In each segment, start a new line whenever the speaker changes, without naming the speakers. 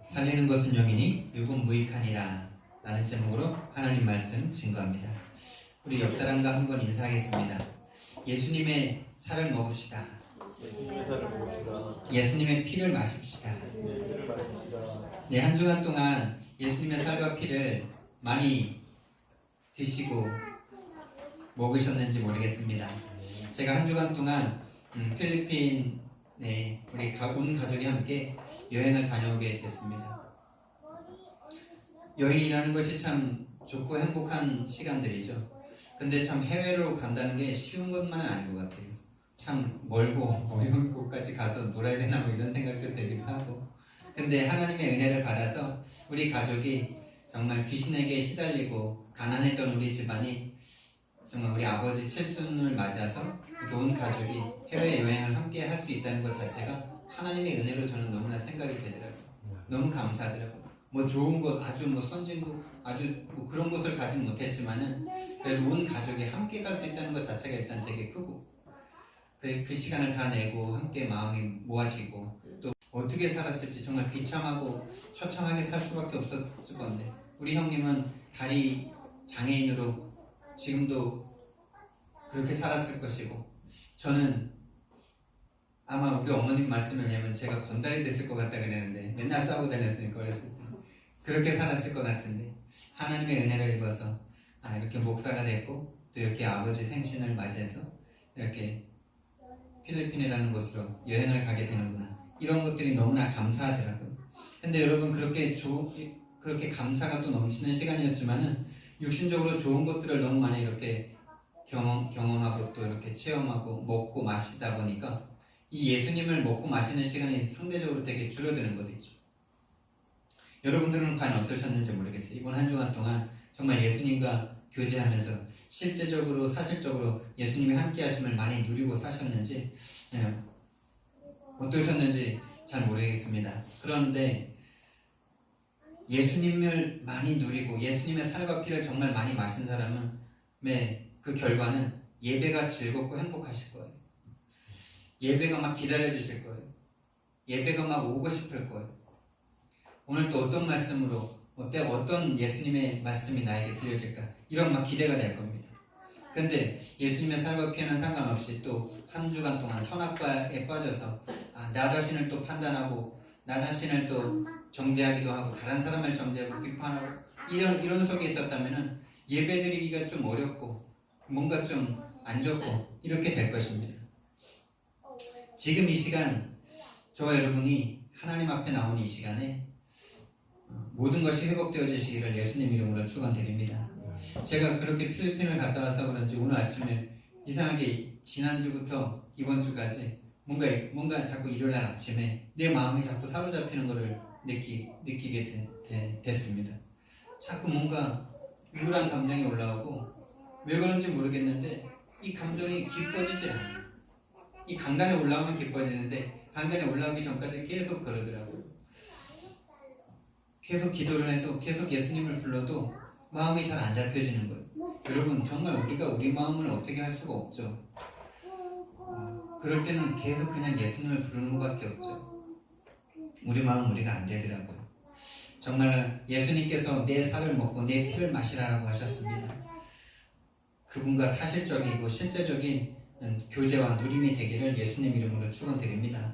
살리는 것은 영이니 육은 무익하니라 라는 제목으로 하나님 말씀 증거합니다. 우리 옆 사람과 한번 인사하겠습니다. 예수님의 살을 먹읍시다. 예수님의 피를 마십시다. 네, 한 주간 동안 예수님의 살과 피를 많이 드시고 먹으셨는지 모르겠습니다. 제가 한 주간 동안 필리핀에 우리 온 가족이 함께 여행을 다녀오게 됐습니다. 여행이라는 것이 참 좋고 행복한 시간들이죠. 근데 참 해외로 간다는 게 쉬운 것만은 아닌 것 같아요. 참 멀고 어려운 곳까지 가서 놀아야 되나 뭐 이런 생각도 들기도 하고. 근데 하나님의 은혜를 받아서 우리 가족이 정말 귀신에게 시달리고 가난했던 우리 집안이 정말 우리 아버지 칠순을 맞아서 이렇게 온 가족이 해외여행을 함께 할 수 있다는 것 자체가 하나님의 은혜로 저는 너무나 생각이 되더라고요. 너무 감사하더라고요. 뭐 좋은 곳, 아주 뭐 선진국, 아주 뭐 그런 곳을 가진 못했지만은 그래도 온 가족이 함께 갈 수 있다는 것 자체가 일단 되게 크고 그 시간을 다 내고 함께 마음이 모아지고 또 어떻게 살았을지 정말 비참하고 처참하게 살 수밖에 없었을 건데 우리 형님은 다리 장애인으로 지금도 그렇게 살았을 것이고 저는 아마 우리 어머님 말씀을 왜냐면 제가 건달이 됐을 것 같다 그랬는데 맨날 싸우고 다녔으니까 어렸을 때 그렇게 살았을 것 같은데 하나님의 은혜를 입어서 이렇게 목사가 됐고 또 이렇게 아버지 생신을 맞이해서 이렇게 필리핀이라는 곳으로 여행을 가게 되는구나 이런 것들이 너무나 감사하더라고요. 근데 여러분 그렇게 감사가 또 넘치는 시간이었지만은 육신적으로 좋은 것들을 너무 많이 이렇게 경험하고 또 이렇게 체험하고 먹고 마시다 보니까 이 예수님을 먹고 마시는 시간이 상대적으로 되게 줄어드는 것도 있죠. 여러분들은 과연 어떠셨는지 모르겠어요. 이번 한 주간 동안 정말 예수님과 교제하면서 실제적으로 사실적으로 예수님이 함께 하심을 많이 누리고 사셨는지 어떠셨는지 잘 모르겠습니다. 그런데 예수님을 많이 누리고 예수님의 살과 피를 정말 많이 마신 사람은 그 결과는 예배가 즐겁고 행복하실 거예요. 예배가 막 기다려주실 거예요. 예배가 막 오고 싶을 거예요. 오늘 또 어떤 말씀으로 어떤 예수님의 말씀이 나에게 들려질까 이런 막 기대가 될 겁니다. 근데 예수님의 살과 피에는 상관없이 또 한 주간 동안 선악과에 빠져서 나 자신을 또 판단하고 나 자신을 또 정죄하기도 하고 다른 사람을 정죄하고 비판하고 이런 속에 있었다면 예배드리기가 좀 어렵고 뭔가 좀 안 좋고 이렇게 될 것입니다. 지금 이 시간 저와 여러분이 하나님 앞에 나온 이 시간에 모든 것이 회복되어지시기를 예수님 이름으로 축원드립니다. 제가 그렇게 필리핀을 갔다 와서 그런지 오늘 아침에 이상하게 지난주부터 이번 주까지 뭔가 자꾸 일요일날 아침에 내 마음이 자꾸 사로잡히는 것을 느끼게 됐습니다. 자꾸 뭔가 우울한 감정이 올라오고 왜 그런지 모르겠는데 이 감정이 기뻐지지 않아요. 이 강단에 올라오면 기뻐지는데 강단에 올라오기 전까지 계속 그러더라고요. 계속 기도를 해도 계속 예수님을 불러도 마음이 잘 안 잡혀지는 거예요. 여러분 정말 우리가 우리 마음을 어떻게 할 수가 없죠. 그럴 때는 계속 그냥 예수님을 부르는 것밖에 없죠. 우리 마음 우리가 안 되더라고요. 정말 예수님께서 내 살을 먹고 내 피를 마시라고 하셨습니다. 그분과 사실적이고 실제적인 교제와 누림이 되기를 예수님 이름으로 축원드립니다.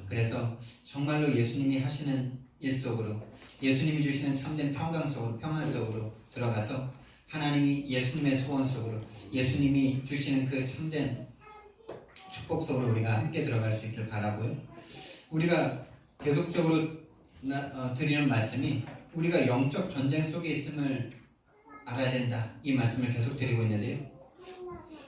그래서 정말로 예수님이 하시는 일 속으로 예수님이 주시는 참된 평강 속으로 평안 속으로 들어가서 하나님이 예수님의 소원 속으로 예수님이 주시는 그 참된 축복 속으로 우리가 함께 들어갈 수 있길 바라고요. 우리가 계속적으로 드리는 말씀이 우리가 영적 전쟁 속에 있음을 알아야 된다 이 말씀을 계속 드리고 있는데요.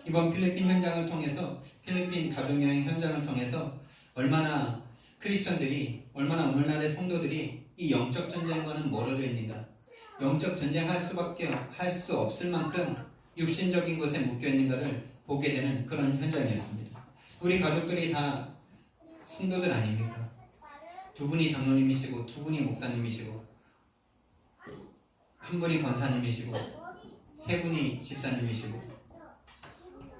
이번 필리핀 현장을 통해서 필리핀 가족여행 현장을 통해서 얼마나 크리스천들이 얼마나 오늘날의 성도들이 이 영적 전쟁과는 멀어져 있는가 영적 전쟁할 수 없을 만큼 육신적인 것에 묶여 있는가를 보게 되는 그런 현장이었습니다. 우리 가족들이 다 성도들 아닙니까? 두 분이 장로님이시고 두 분이 목사님이시고 한 분이 권사님이시고 세 분이 집사님이시고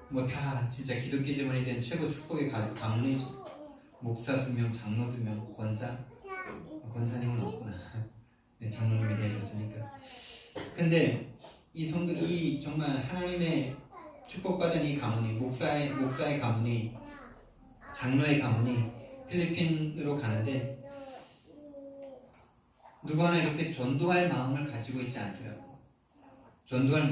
뭐 다 진짜 기독교 집안이 된 최고 축복의 가문이죠. 목사 2명, 장로 2명, 권사님은 없구나. 장로님이 되셨으니까. 근데 이 성도, 이 정말 하나님의 축복받은 이 가문이, 목사의 가문이, 장로의 가문이 필리핀으로 가는데 누구 하나 이렇게 전도할 마음을 가지고 있지 않더라고. 전도할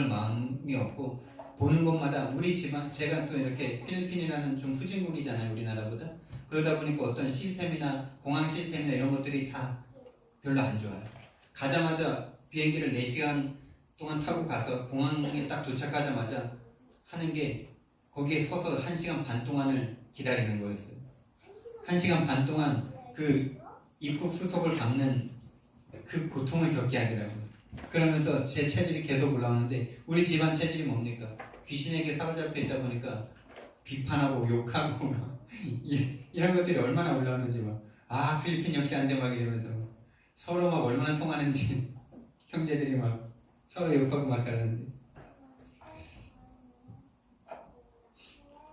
마음이 없고, 보는 곳마다 우리 집안, 제가 또 이렇게 필리핀이라는 좀 후진국이잖아요, 우리나라보다. 그러다 보니까 어떤 시스템이나 공항 시스템이나 이런 것들이 다 별로 안 좋아요. 가자마자 비행기를 4시간 동안 타고 가서 공항에 딱 도착하자마자 하는 게, 거기에 서서 1시간 반 동안을 기다리는 거였어요. 1시간 반 동안 그 입국 수속을 밟는 그 고통을 겪게 하더라고요. 그러면서 제 체질이 계속 올라오는데, 우리 집안 체질이 뭡니까? 귀신에게 사로잡혀 있다 보니까 비판하고 욕하고 이런 것들이 얼마나 올라오는지 막, 필리핀 역시 안 돼 막 이러면서 서로 막 얼마나 통하는지 형제들이 막 서로 욕하고 막 그러는데,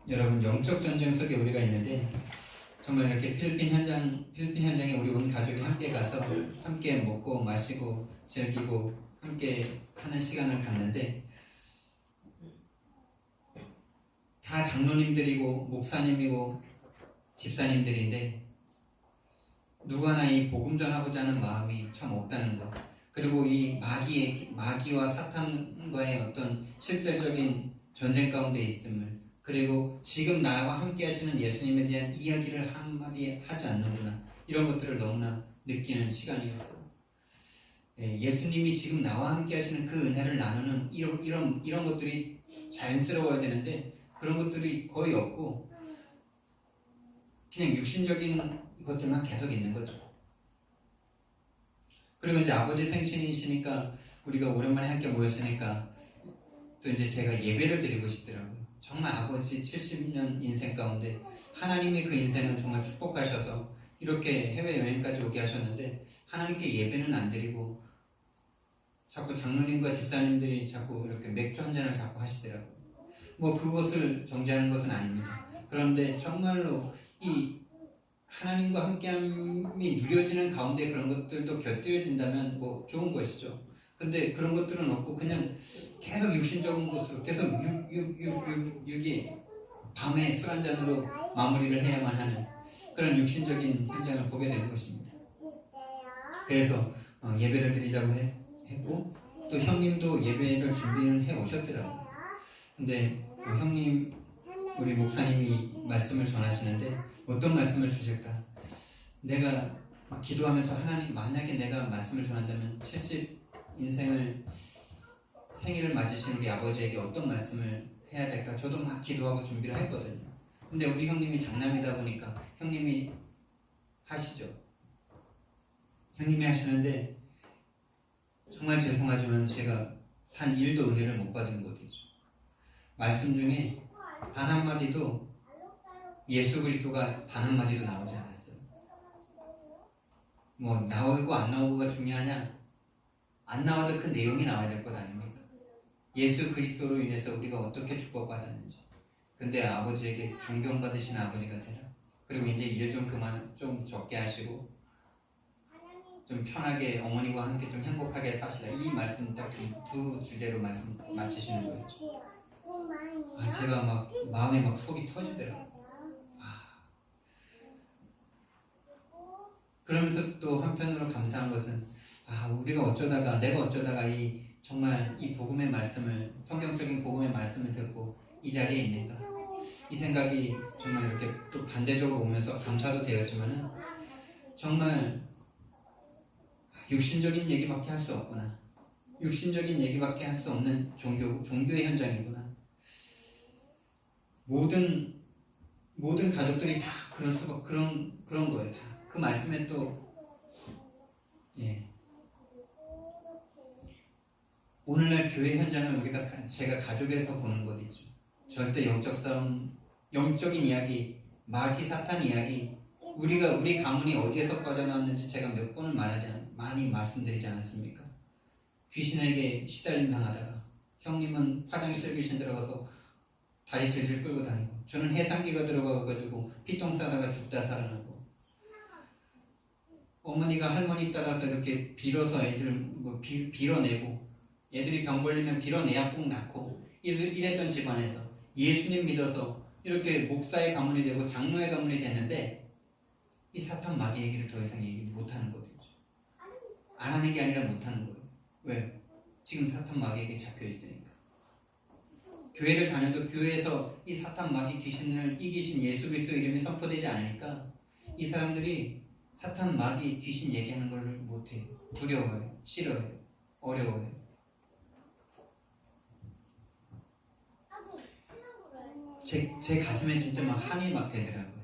여러분, 영적 전쟁 속에 우리가 있는데 정말 이렇게 필리핀 현장에 우리 온 가족이 함께 가서 함께 먹고 마시고 즐기고 함께 하는 시간을 갖는데, 다 장로님들이고 목사님이고 집사님들인데 누구 하나 이 복음 전하고자 하는 마음이 참 없다는 것, 그리고 이 마귀와 사탄과의 어떤 실질적인 전쟁 가운데 있음을, 그리고 지금 나와 함께 하시는 예수님에 대한 이야기를 한마디 하지 않는구나, 이런 것들을 너무나 느끼는 시간이었어요. 예수님이 지금 나와 함께 하시는 그 은혜를 나누는 이런 것들이 자연스러워야 되는데 그런 것들이 거의 없고 그냥 육신적인 것들만 계속 있는 거죠. 그리고 이제 아버지 생신이시니까 우리가 오랜만에 함께 모였으니까 또 이제 제가 예배를 드리고 싶더라고요. 정말 아버지 70년 인생 가운데 하나님의 그 인생을 정말 축복하셔서 이렇게 해외여행까지 오게 하셨는데 하나님께 예배는 안 드리고 자꾸 장로님과 집사님들이 자꾸 이렇게 맥주 한 잔을 자꾸 하시더라고요. 뭐 그것을 정죄하는 것은 아닙니다. 그런데 정말로 이 하나님과 함께함이 누려지는 가운데 그런 것들도 곁들여진다면 뭐 좋은 것이죠. 근데 그런 것들은 없고 그냥 계속 육신적인 것으로 계속 육이 밤에 술 한 잔으로 마무리를 해야만 하는 그런 육신적인 현장을 보게 되는 것입니다. 그래서 예배를 드리자고 했고 또 형님도 예배를 준비를 해 오셨더라고요. 근데 형님, 우리 목사님이 말씀을 전하시는데 어떤 말씀을 주실까? 내가 막 기도하면서 하나님, 만약에 내가 말씀을 전한다면 70 인생을 생일을 맞으신 우리 아버지에게 어떤 말씀을 해야 될까? 저도 막 기도하고 준비를 했거든요. 근데 우리 형님이 장남이다 보니까 형님이 하시죠. 형님이 하시는데 정말 죄송하지만 제가 단 1도 은혜를 못 받은 것이죠. 말씀 중에 단 한마디도 예수 그리스도가 단 한마디도 나오지 않았어요. 뭐 나오고 안 나오고가 중요하냐? 안 나와도 그 내용이 나와야 될 것 아닙니까? 예수 그리스도로 인해서 우리가 어떻게 축복받았는지. 근데 아버지에게 존경받으시는 아버지가 되라. 그리고 이제 일 좀 그만 좀 적게 하시고 좀 편하게 어머니와 함께 좀 행복하게 사시라. 이 말씀 딱 두 주제로 말씀 마치시는 거였죠. 제가 막 마음에 막 속이 터지더라고요. 그러면서 또 한편으로 감사한 것은 내가 어쩌다가 이 정말 이 복음의 말씀을, 성경적인 복음의 말씀을 듣고 이 자리에 있는가, 이 생각이 정말 이렇게 또 반대적으로 오면서 감사도 되었지만은 정말 육신적인 얘기밖에 할 수 없구나, 육신적인 얘기밖에 할 수 없는 종교의 현장이구나. 모든 가족들이 다 그런 거예요. 다 그 말씀에 또 오늘날 교회 현장을 제가 가족에서 보는 것이죠. 절대 영적 싸움, 영적인 이야기, 마귀 사탄 이야기, 우리 가문이 어디에서 빠져나왔는지 제가 몇 번을 많이 말씀드리지 않았습니까? 귀신에게 시달림 당하다가 형님은 화장실 귀신 들어가서 다리 질질 끌고 다니고 저는 해상기가 들어가가지고 피똥 싸다가 죽다 살아나고 어머니가 할머니 따라서 이렇게 빌어서 애들 뭐 빌어내고 애들이 병 걸리면 빌어내야 꼭 낫고 이랬던 집안에서 예수님 믿어서 이렇게 목사의 가문이 되고 장로의 가문이 됐는데 이 사탄 마귀 얘기를 더 이상 얘기 못하는 거죠. 안 하는 게 아니라 못하는 거예요. 왜? 지금 사탄 마귀에게 잡혀 있으니까. 교회를 다녀도 교회에서 이 사탄 마귀 귀신을 이기신 예수 그리스도 이름이 선포되지 않으니까 이 사람들이 사탄 마귀 귀신 얘기하는 걸 못해요. 두려워요. 싫어요. 어려워요. 제 가슴에 진짜 막 한이 막 되더라고요.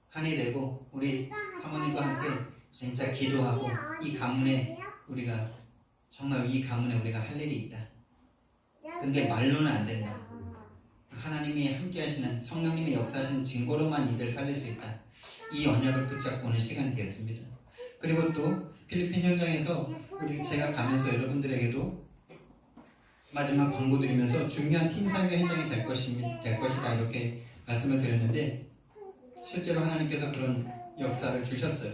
한이 되고 우리 사모님과 함께 진짜 기도하고 이 가문에 우리가 정말 이 가문에 우리가 할 일이 있다. 근데 말로는 안 된다. 하나님이 함께 하시는 성령님의 역사하시는 증거로만 이들 살릴 수 있다. 이 언약을 붙잡고 오는 시간이 되었습니다. 그리고 또 필리핀 현장에서 제가 가면서 여러분들에게도 마지막 광고 드리면서 중요한 팀 사역의 현장이 될 것이다 이렇게 말씀을 드렸는데 실제로 하나님께서 그런 역사를 주셨어요.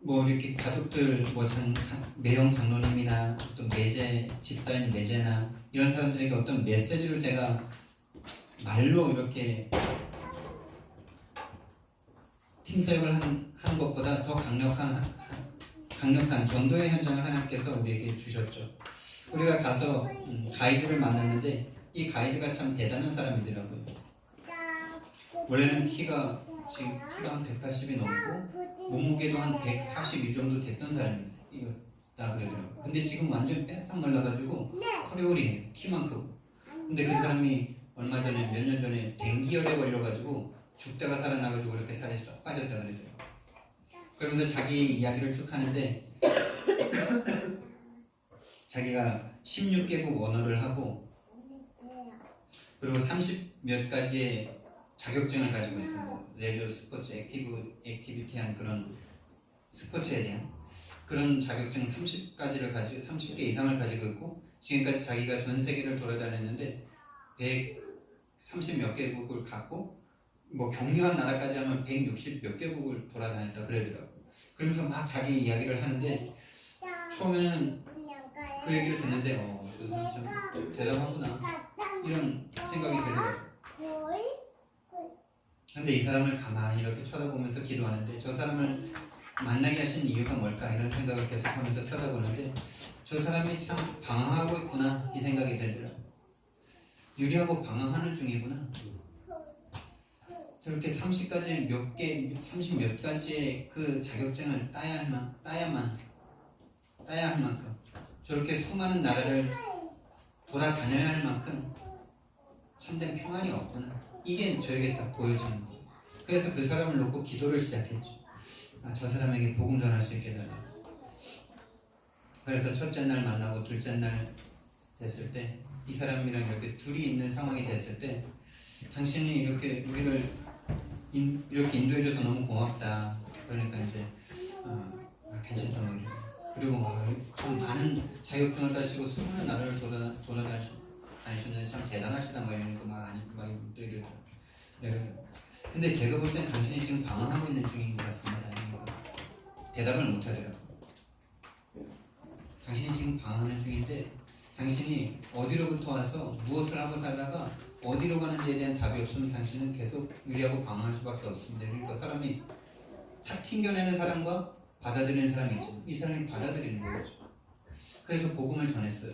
뭐 이렇게 가족들 매형 장로님이나 또 집사인 매제나 이런 사람들에게 어떤 메시지를 제가 말로 이렇게 팀 사역을 하는 것보다 더 강력한 전도의 현장을 하나님께서 우리에게 주셨죠. 우리가 가서 가이드를 만났는데 이 가이드가 참 대단한 사람이더라고요. 원래는 키가 한 180이 넘고 몸무게도 한 142 정도 됐던 사람입니다. 이거 다 그러더라고요. 근데 지금 완전 빼싹 말라가지고 허리허리해요. 키만 크고. 근데 그 사람이 얼마 전에 몇 년 전에 댕기열에 걸려가지고 죽다가 살아나가지고 이렇게 살이 쏙 빠졌다 그러더라고요. 그러면서 자기 이야기를 쭉 하는데 자기가 16개국 언어를 하고 그리고 30몇 가지의 자격증을 가지고 있어요. 레저 스포츠 액티비티한 그런 스포츠에 대한 그런 자격증 30개 이상을 가지고 있고 지금까지 자기가 전 세계를 돌아다녔는데 130 몇 개국을 갔고 뭐 격리한 나라까지 하면 160 몇 개국을 돌아다녔다 그러더라고요. 그러면서 막 자기 이야기를 하는데 처음에는 그 얘기를 듣는데 참 대단하구나 이런 생각이 들더라고요. 근데 이 사람을 가만히 이렇게 쳐다보면서 기도하는데 저 사람을 만나게 하신 이유가 뭘까 이런 생각을 계속하면서 쳐다보는데 저 사람이 참 방황하고 있구나 이 생각이 들더라고요. 유리하고 방황하는 중이구나. 저렇게 30 몇 가지의 그 자격증을 따야 할 만큼 저렇게 수많은 나라를 돌아다녀야 할 만큼 참된 평안이 없구나. 이게 저에게 딱 보여지는 거예요. 그래서 그 사람을 놓고 기도를 시작했죠. 저 사람에게 복음 전할 수 있게 해달라. 그래서 첫째 날 만나고 둘째 날 됐을 때 이 사람이랑 이렇게 둘이 있는 상황이 됐을 때 당신이 이렇게 우리를 이렇게 인도해줘서 너무 고맙다. 그러니까 이제 괜찮다 뭐 이래. 그리고 좀 많은 자격증을 따시고 수많은 나라를 돌아다니셨는데 참 대단하시다 뭐 이러니까 막 또 이러더라고요. 네. 근데 제가 볼 땐 당신이 지금 방황하고 있는 중인 것 같습니다. 대답을 못 하더라고요. 당신이 지금 방황하는 중인데 당신이 어디로부터 와서 무엇을 하고 살다가 어디로 가는지에 대한 답이 없으면 당신은 계속 유리하고 방황할 수밖에 없습니다. 그러니까 사람이 탁 튕겨내는 사람과 받아들이는 사람이 있죠. 이 사람이 받아들이는 거죠. 그래서 복음을 전했어요.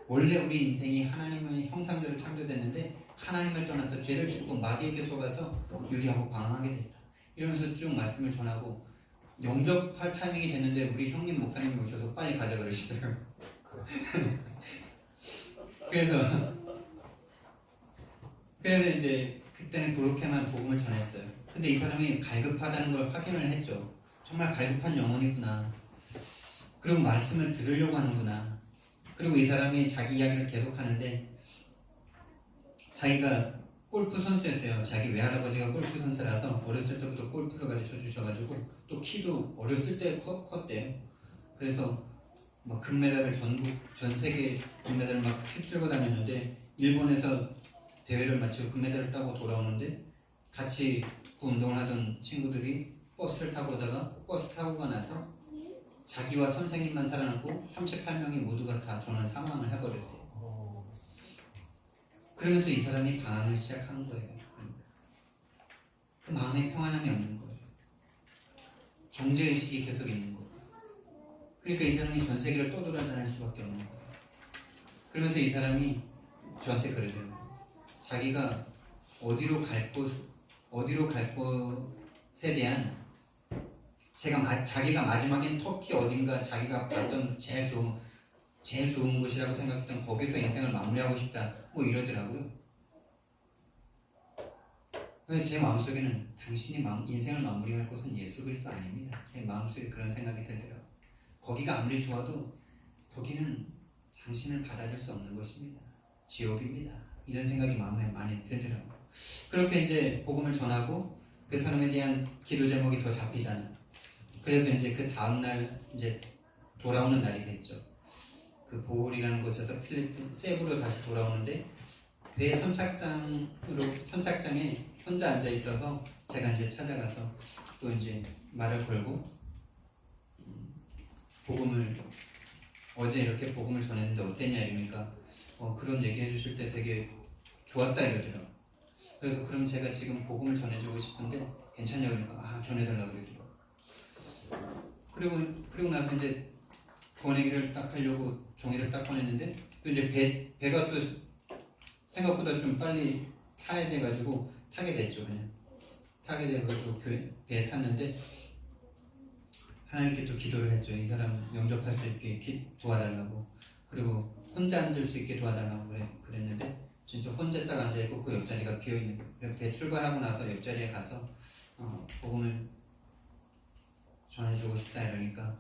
원래 우리 인생이 하나님의 형상대로 창조됐는데 하나님을 떠나서 죄를 짓고 마귀에게 속아서 유리하고 방황하게 됐다. 이러면서 쭉 말씀을 전하고 영접할 타이밍이 됐는데 우리 형님 목사님이 오셔서 빨리 가자 그러시더라고요. 그래서 이제 그때는 그렇게만 복음을 전했어요. 근데 이 사람이 갈급하다는 걸 확인을 했죠. 정말 갈급한 영혼이구나. 그리고 말씀을 들으려고 하는구나. 그리고 이 사람이 자기 이야기를 계속하는데 자기가 골프 선수였대요. 자기 외할아버지가 골프 선수라서 어렸을 때부터 골프를 가르쳐 주셔가지고 또 키도 어렸을 때 컸대요. 그래서 막 금메달을 전 세계 금메달을 막 휩쓸고 다녔는데 일본에서 대회를 마치고 금메달을 따고 돌아오는데 같이 그 운동을 하던 친구들이 버스를 타고 오다가 버스 사고가 나서 자기와 선생님만 살아남고 38명이 모두가 다 전원 사망을 해버렸대요. 그러면서 이 사람이 방황을 시작하는 거예요. 그 마음에 평안함이 없는 거예요. 정죄의식이 계속 있는 거예요. 그러니까 이 사람이 전 세계를 떠돌아다닐 수밖에 없는 거예요. 그러면서 이 사람이 저한테 그러더라고요. 자기가 어디로 갈 곳에 대한 자기가 마지막엔 터키 어딘가 자기가 봤던 제일 좋은 곳이라고 생각했던 거기서 인생을 마무리하고 싶다 뭐 이러더라고요. 근데 제 마음속에는 당신이 인생을 마무리할 곳은 예수 그리스도 아닙니다. 제 마음속에 그런 생각이 들더라고요. 거기가 아무리 좋아도 거기는 당신을 받아줄 수 없는 곳입니다. 지옥입니다. 이런 생각이 마음에 많이 들더라고요. 그렇게 이제 복음을 전하고 그 사람에 대한 기도 제목이 더 잡히잖아요. 그래서 이제 그 다음날 이제 돌아오는 날이 됐죠. 그 보홀이라는 곳에서 필리핀 세부로 다시 돌아오는데 배 선착장에 혼자 앉아 있어서 제가 이제 찾아가서 또 이제 말을 걸고 어제 이렇게 복음을 전했는데 어땠냐 이러니까 그런 얘기 해주실 때 되게 좋았다 이러더라고요. 그래서 그럼 제가 지금 복음을 전해주고 싶은데 괜찮냐 그러니까 전해달라고 그러더라고요. 그리고 나서 이제 권해기를 딱 하려고 종이를 딱 꺼냈는데 또 이제 배가 또 생각보다 좀 빨리 타야 돼가지고 타게 됐죠. 그냥 타게 돼가지고 배에 탔는데 하나님께 또 기도를 했죠. 이 사람 영접할 수 있게 도와달라고. 그리고 혼자 앉을 수 있게 도와달라고 그랬는데 진짜 혼자 딱 앉아있고 그 옆자리가 비어있는 거예요. 그래서 배 출발하고 나서 옆자리에 가서 복음을 전해주고 싶다 이러니까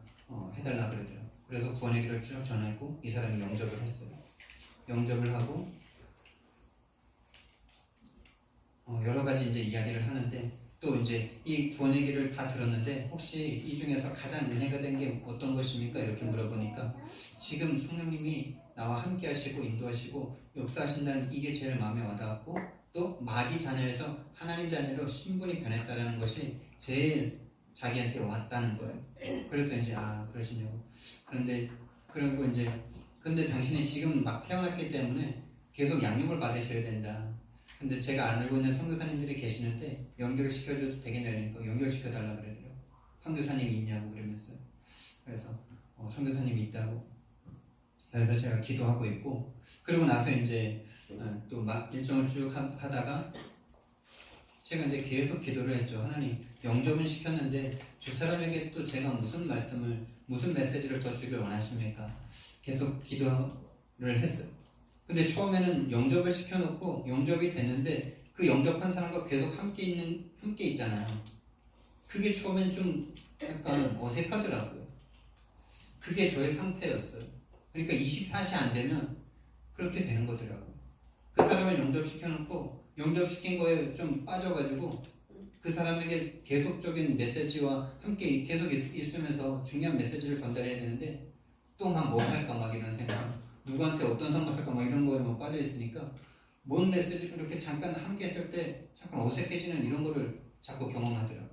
해달라 그러더라고요. 그래서 구원의 길을 쭉 전했고 이 사람이 영접을 했어요. 영접을 하고 여러 가지 이제 이야기를 하는데 또 이제 이 구원의 길을 다 들었는데 혹시 이 중에서 가장 은혜가 된 게 어떤 것입니까? 이렇게 물어보니까 지금 성령님이 나와 함께 하시고 인도하시고 역사하신다는 이게 제일 마음에 와닿았고 또 마귀 자녀에서 하나님 자녀로 신분이 변했다는 것이 제일 자기한테 왔다는 거예요. 그래서 이제 그러시냐고. 그리고 이제 근데 당신이 지금 막 태어났기 때문에 계속 양육을 받으셔야 된다. 근데 제가 알고 있는 선교사님들이 계시는데 연결을 시켜줘도 되겠냐 그러니까 연결시켜달라 그러더라고요. 선교사님이 있냐고 그러면서. 그래서 선교사님이 있다고. 그래서 제가 기도하고 있고 그리고 나서 이제 또 막 일정을 쭉 하다가 제가 이제 계속 기도를 했죠. 하나님 영접은 시켰는데 저 사람에게 또 제가 무슨 메시지를 더 주길 원하십니까? 계속 기도를 했어요. 근데 처음에는 영접을 시켜놓고 영접이 됐는데 그 영접한 사람과 계속 함께 있잖아요. 그게 처음엔 좀 약간 어색하더라고요. 그게 저의 상태였어요. 그러니까 24시 안 되면 그렇게 되는 거더라고요. 그 사람을 영접시켜놓고 영접시킨 거에 좀 빠져가지고 그 사람에게 계속적인 메시지와 함께 계속 있으면서 중요한 메시지를 전달해야 되는데 또 막 뭐 할까 막 이런 생각, 누구한테 어떤 선물 할까 막 이런 거에 막 빠져 있으니까 뭔 메시지를 이렇게 잠깐 함께 했을 때 잠깐 어색해지는 이런 거를 자꾸 경험하더라고요.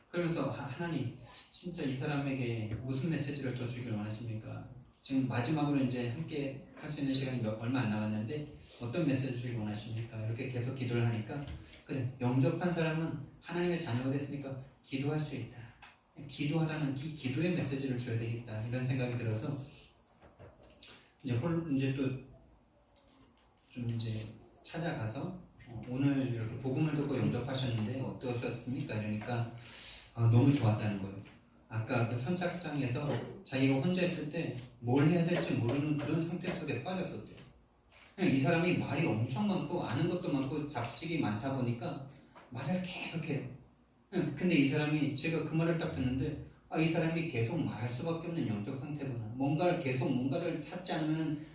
그러면서 하나님 진짜 이 사람에게 무슨 메시지를 더 주길 원하십니까? 지금 마지막으로 이제 함께 할 수 있는 시간이 얼마 안 남았는데 어떤 메시지 주길 원하십니까? 이렇게 계속 기도를 하니까 그래, 영접한 사람은 하나님의 자녀가 됐으니까 기도할 수 있다. 기도하라는 기도의 메시지를 줘야 되겠다 이런 생각이 들어서 이제 또 좀 이제 찾아가서 오늘 이렇게 복음을 듣고 영접하셨는데 어떠셨습니까? 이러니까 너무 좋았다는 거예요. 아까 그 선착장에서 자기가 혼자 있을 때 뭘 해야 될지 모르는 그런 상태 속에 빠졌었대요. 이 사람이 말이 엄청 많고 아는 것도 많고 잡식이 많다 보니까 말을 계속해요. 근데 이 사람이 제가 그 말을 딱 듣는데 이 사람이 계속 말할 수밖에 없는 영적 상태구나. 뭔가를 찾지 않으면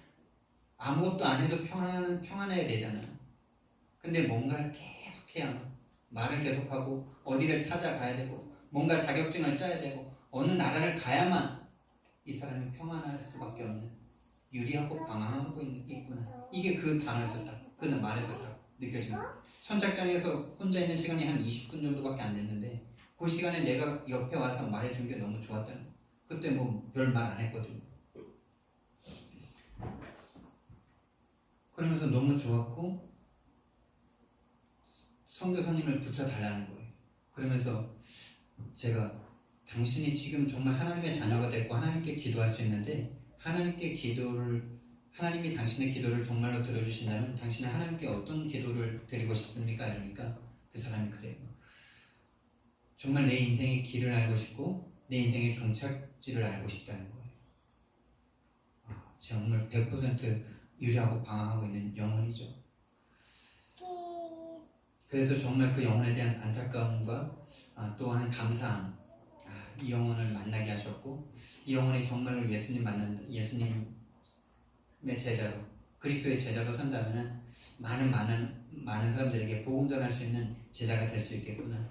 아무것도 안 해도 평안해야 되잖아요. 근데 뭔가를 계속해야 말을 계속하고 어디를 찾아가야 되고 뭔가 자격증을 짜야 되고 어느 나라를 가야만 이 사람이 평안할 수밖에 없는 유리하고 방황하고 있구나. 이게 그 단어에서 딱, 그 말에서 딱 느껴집니다. 선착장에서 혼자 있는 시간이 한 20분 정도밖에 안 됐는데 그 시간에 내가 옆에 와서 말해준 게 너무 좋았다는 거예요. 그때 뭐 별 말 안 했거든요. 그러면서 너무 좋았고 선교사님을 붙여달라는 거예요. 그러면서 제가 당신이 지금 정말 하나님의 자녀가 됐고 하나님께 기도할 수 있는데 하나님이 당신의 기도를 정말로 들어주신다면 당신은 하나님께 어떤 기도를 드리고 싶습니까? 이러니까 그 사람이 그래요. 정말 내 인생의 길을 알고 싶고 내 인생의 종착지를 알고 싶다는 거예요. 정말 100% 유리하고 방황하고 있는 영혼이죠. 그래서 정말 그 영혼에 대한 안타까움과 또한 감사함, 이 영혼을 만나게 하셨고 이 영혼이 정말로 예수님의 제자로 그리스도의 제자로 선다면 많은 사람들에게 복음 전할 수 있는 제자가 될 수 있겠구나.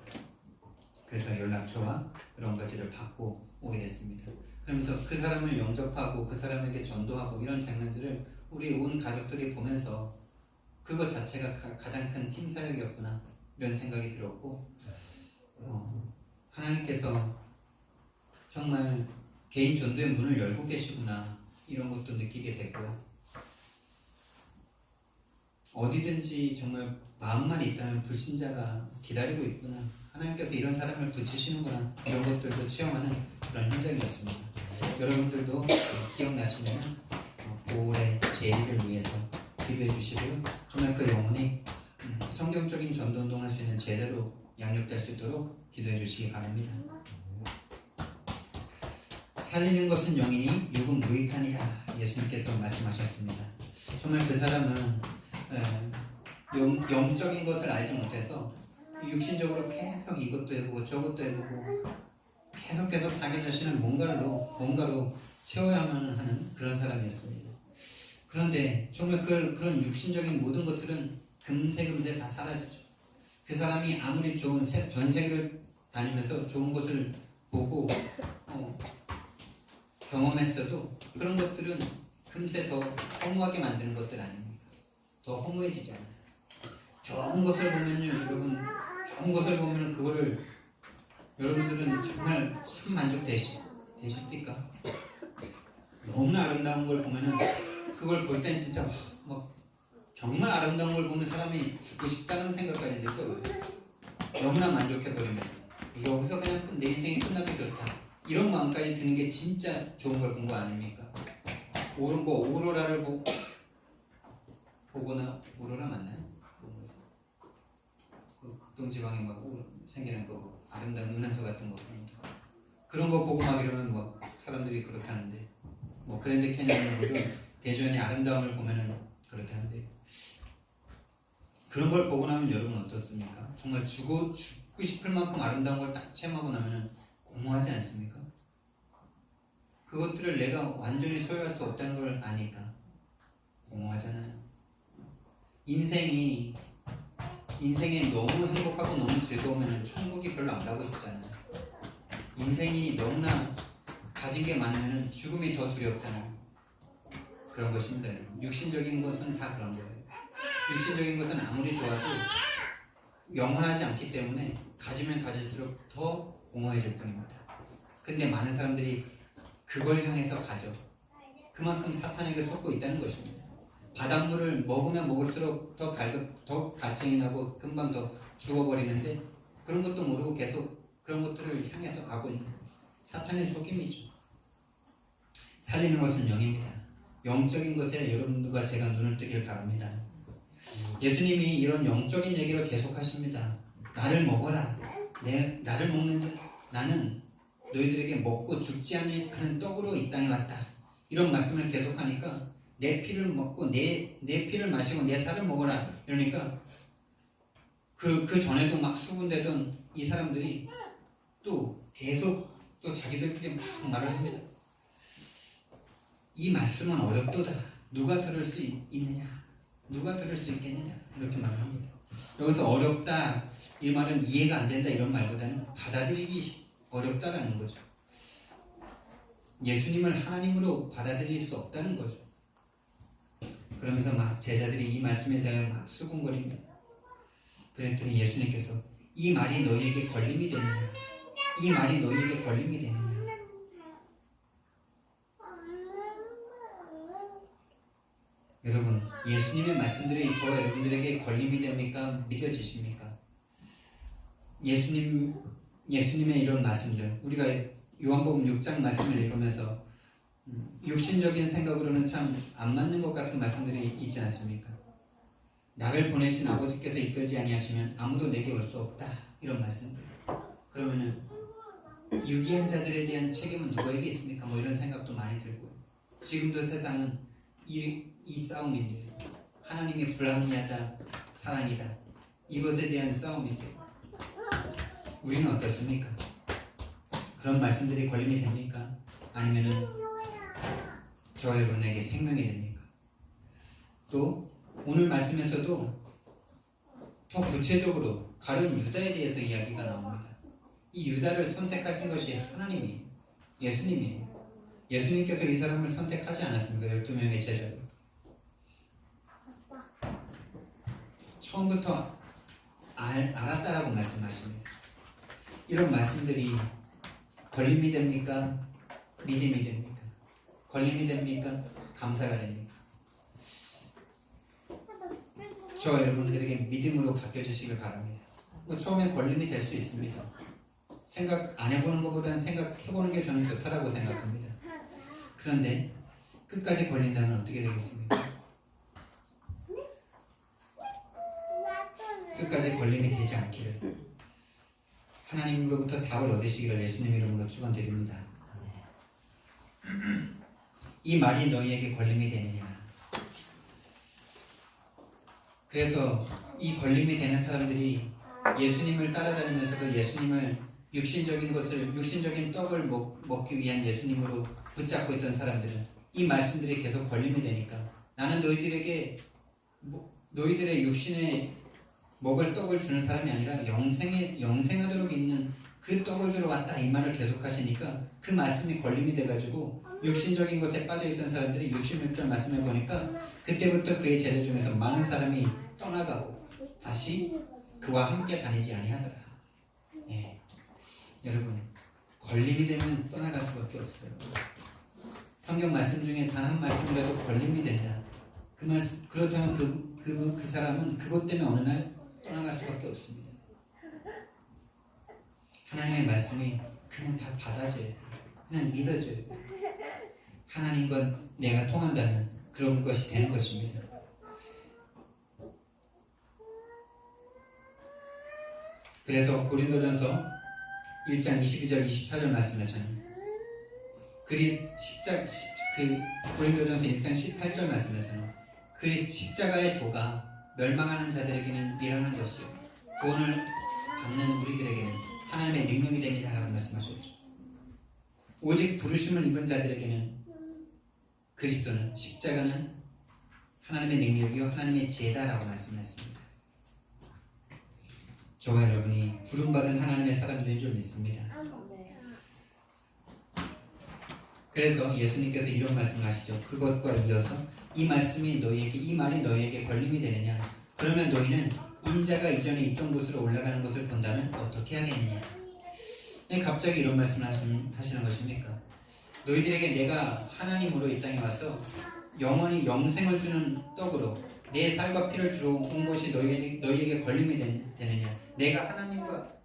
그래서 연락처와 그런 것들을 받고 오게 됐습니다. 그러면서 그 사람을 영접하고 그 사람에게 전도하고 이런 장면들을 우리 온 가족들이 보면서 그것 자체가 가장 큰 팀 사역이었구나 이런 생각이 들었고 하나님께서 정말 개인 전도의 문을 열고 계시구나 이런 것도 느끼게 됐고요. 어디든지 정말 마음만 있다면 불신자가 기다리고 있구나, 하나님께서 이런 사람을 붙이시는구나 이런 것들도 체험하는 그런 현장이었습니다. 여러분들도 기억나시면 5월에 제일을 위해서 기도해 주시고요. 정말 그 영혼이 성경적인 전도운동을 할 수 있는 제대로 양육될 수 있도록 기도해 주시기 바랍니다. 살리는 것은 영이니 육은 무익하니라 예수님께서 말씀하셨습니다. 정말 그 사람은 영적인 것을 알지 못해서 육신적으로 계속 이것도 해보고 저것도 해보고 계속 자기 자신을 뭔가로 채워야만 하는 그런 사람이었습니다. 그런데 정말 그런 육신적인 모든 것들은 금세 다 사라지죠. 그 사람이 아무리 좋은 전 세계를 다니면서 좋은 것을 보고 경험했어도 그런 것들은 금세 더 허무하게 만드는 것들 아닙니까? 더 허무해지잖아요. 좋은 것을 보면요, 여러분, 좋은 것을 보면 그거를 여러분들은 정말 참 만족되십니까? 너무나 아름다운 걸 보면은 그걸 볼 땐 진짜 막 정말 아름다운 걸 보면 사람이 죽고 싶다는 생각까지 들죠. 너무나 만족해버립니다. 여기서 그냥 내 인생이 끝나면 좋다 이런 마음까지 드는 게 진짜 좋은 걸 본 거 아닙니까? 오로라를 보거나 오로라 맞나요? 극동지방에 막 생기는 거 아름다운 은하수 같은 거 그런 거 보고 막 이러면 막 사람들이 그렇다는데 그랜드 캐니언으로 대전의 아름다움을 보면은 그렇다는데 그런 걸 보고 나면 여러분 어떻습니까? 정말 죽고 싶을 만큼 아름다운 걸 딱 체험하고 나면은 공허하지 않습니까? 그것들을 내가 완전히 소유할 수 없다는 걸 아니까 공허하잖아요. 인생에 너무 행복하고 너무 즐거우면 천국이 별로 안 가고 싶잖아요. 인생이 너무나 가진 게 많으면 죽음이 더 두렵잖아요. 그런 것입니다. 육신적인 것은 다 그런 거예요. 육신적인 것은 아무리 좋아도 영원하지 않기 때문에 가지면 가질수록 더 공허해질 뿐입니다. 근데 많은 사람들이 그걸 향해서 가죠. 그만큼 사탄에게 속고 있다는 것입니다. 바닷물을 먹으면 먹을수록 더 갈증이 나고 금방 더 죽어버리는데 그런 것도 모르고 계속 그런 것들을 향해서 가고 있는 사탄의 속임이죠. 살리는 것은 영입니다. 영적인 것에 여러분들과 제가 눈을 뜨길 바랍니다. 예수님이 이런 영적인 얘기를 계속 하십니다. 나를 먹어라. 나를 먹는 자, 나는 너희들에게 먹고 죽지 않는 떡으로 이 땅에 왔다. 이런 말씀을 계속하니까 내 피를 먹고 내 피를 마시고 내 살을 먹어라. 이러니까 그 전에도 막 수군대던 이 사람들이 또 계속 또 자기들끼리 막 말을 합니다. 이 말씀은 어렵도다. 누가 들을 수 있느냐? 누가 들을 수 있겠느냐? 이렇게 말을 합니다. 여기서 어렵다 이 말은 이해가 안 된다 이런 말보다는 받아들이기 어렵다라는 거죠. 예수님을 하나님으로 받아들일 수 없다는 거죠. 그러면서 막 제자들이 이 말씀에 대하여 막 수군거립니다. 그랬더니 예수님께서 이 말이 너희에게 걸림이 되느냐? 이 말이 너희에게 걸림이 되느냐? 여러분, 예수님의 말씀들이 저와 여러분들에게 걸림이 됩니까? 믿어지십니까? 예수님의 이런 말씀들, 우리가 요한복음 6장 말씀을 읽으면서 육신적인 생각으로는 참 안 맞는 것 같은 말씀들이 있지 않습니까? 나를 보내신 아버지께서 이끌지 아니하시면 아무도 내게 올 수 없다, 이런 말씀들. 그러면은 유기한 자들에 대한 책임은 누구에게 있습니까? 뭐 이런 생각도 많이 들고요. 지금도 세상은 이 싸움인데, 하나님이 불합리하다, 사랑이다, 이것에 대한 싸움인데, 우리는 어떻습니까? 그런 말씀들이 걸림이 됩니까? 아니면은 저와 여러분에게 생명이 됩니까? 또 오늘 말씀에서도 더 구체적으로 가룟 유다에 대해서 이야기가 나옵니다. 이 유다를 선택하신 것이 하나님이에요. 예수님이에요. 예수님께서 이 사람을 선택하지 않았습니까? 12명의 제자를. 처음부터 알았다라고 말씀하십니다. 이런 말씀들이 걸림이 됩니까? 믿음이 됩니까? 걸림이 됩니까? 감사가 됩니까? 저와 여러분들에게 믿음으로 바뀌어지시길 바랍니다. 뭐 처음엔 걸림이 될 수 있습니다. 생각 안 해보는 것보다는 생각해보는 게 저는 좋다라고 생각합니다. 그런데 끝까지 걸린다면 어떻게 되겠습니까? 끝까지 걸림이 되지 않기를 하나님으로부터 답을 얻으시기를 예수님 이름으로 축원드립니다. 이 말이 너희에게 걸림이 되느냐? 그래서 이 걸림이 되는 사람들이 예수님을 따라다니면서도 예수님을 육신적인 떡을 먹기 위한 예수님으로 붙잡고 있던 사람들은 이 말씀들이 계속 걸림이 되니까 나는 너희들의 육신에 먹을 떡을 주는 사람이 아니라 영생하도록 있는 그 떡을 주러 왔다, 이 말을 계속 하시니까 그 말씀이 걸림이 돼가지고 육신적인 것에 빠져있던 사람들이 66절 말씀을 보니까 그때부터 그의 제자 중에서 많은 사람이 떠나가고 다시 그와 함께 다니지 아니하더라. 예. 여러분, 걸림이 되면 떠나갈 수밖에 없어요. 성경 말씀 중에 단 한 말씀이라도 걸림이 된다. 그렇다면 그 사람은 그것 때문에 어느 날 떠나갈 수밖에 없습니다. 하나님의 말씀이 그냥 다 받아줘야 돼. 그냥 믿어줘야 돼. 하나님과 내가 통한다면 그런 것이 되는 것입니다. 그래서 고린도전서 1장 22절 24절 말씀에서는 고린도전서 1장 18절 말씀에서는 십자가의 도가 멸망하는 자들에게는 미련한 것이요 구원을 받는 우리들에게는 하나님의 능력이 됩니다 라고 말씀하셨죠. 오직 부르심을 입은 자들에게는 그리스도는 십자가는 하나님의 능력이요 하나님의 지혜다라고 말씀했습니다. 저와 여러분이 부름받은 하나님의 사람들인 줄 믿습니다. 그래서 예수님께서 이런 말씀을 하시죠. 그것과 이어서 이 말이 너희에게 걸림이 되느냐? 그러면 너희는 인자가 이전에 있던 곳으로 올라가는 것을 본다면 어떻게 하겠느냐? 갑자기 이런 말씀을 하시는 것입니까? 너희들에게 내가 하나님으로 이 땅에 와서 영원히 영생을 주는 떡으로 내 살과 피를 주러 온 것이 너희에게 걸림이 되느냐? 내가 하나님과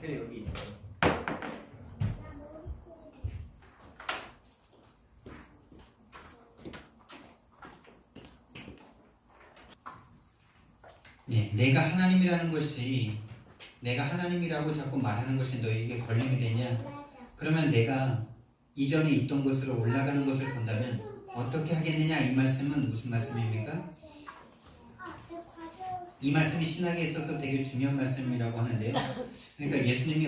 여기 있어요. 네, 내가 하나님이라고 자꾸 말하는 것이 너희에게 걸림이 되냐? 그러면 내가 이전에 있던 곳으로 올라가는 것을 본다면 어떻게 하겠느냐? 이 말씀은 무슨 말씀입니까? 이 말씀이 신학에 있어서 되게 중요한 말씀이라고 하는데요. 그러니까 예수님이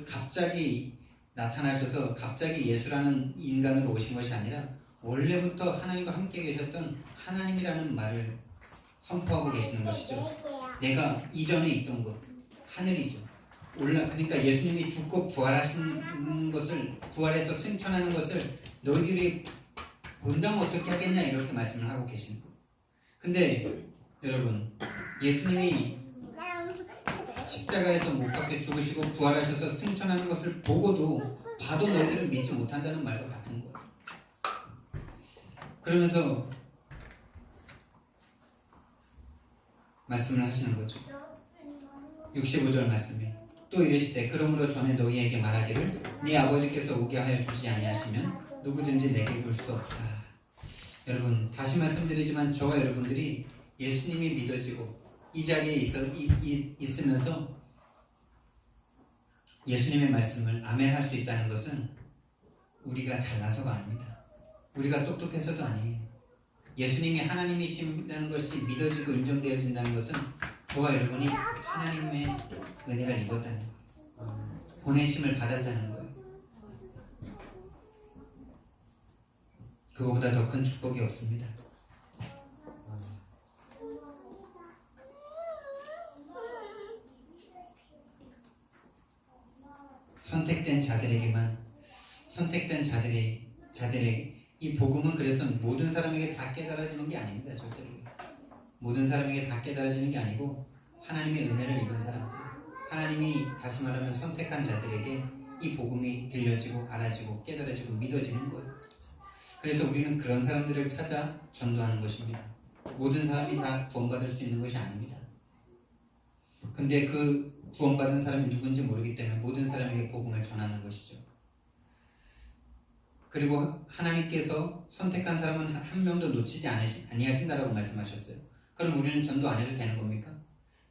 갑자기 나타나셔서 갑자기 예수라는 인간으로 오신 것이 아니라 원래부터 하나님과 함께 계셨던 하나님이라는 말을 선포하고 계시는 것이죠. 내가 이전에 있던 곳, 하늘이죠. 그러니까 예수님이 죽고 부활해서 승천하는 것을 너희들이 본다면 어떻게 하겠냐 이렇게 말씀을 하고 계시는 거예요. 근데 여러분 예수님이 십자가에서 못 박혀 죽으시고 부활하셔서 승천하는 것을 보고도 봐도 너희들은 믿지 못한다는 말과 같은 거예요. 그러면서 말씀을 하시는 거죠. 65절 말씀에 또 이르시되 그러므로 전에 너희에게 말하기를 네 아버지께서 오게 하여 주지 아니하시면 누구든지 내게 올 수 없다. 여러분 다시 말씀드리지만 저와 여러분들이 예수님이 믿어지고 이 자리에 있으면서 예수님의 말씀을 아멘할 수 있다는 것은 우리가 잘나서가 아닙니다. 우리가 똑똑해서도 아니에요. 예수님이 하나님이시라는 것이 믿어지고 인정되어진다는 것은 저와 여러분이 하나님의 은혜를 입었다는 거예요. 보내심을 받았다는 거예요. 그거보다 더 큰 축복이 없습니다. 선택된 자들에게 이 복음은 그래서 모든 사람에게 다 깨달아지는 게 아닙니다. 절대로 모든 사람에게 다 깨달아지는 게 아니고 하나님의 은혜를 입은 사람들, 하나님이 다시 말하면 선택한 자들에게 이 복음이 들려지고 알아지고 깨달아지고 믿어지는 거예요. 그래서 우리는 그런 사람들을 찾아 전도하는 것입니다. 모든 사람이 다 구원받을 수 있는 것이 아닙니다. 근데 그 구원받은 사람이 누군지 모르기 때문에 모든 사람에게 복음을 전하는 것이죠. 그리고 하나님께서 선택한 사람은 한 명도 놓치지 아니하신다라고 말씀하셨어요. 그럼 우리는 전도 안 해도 되는 겁니까?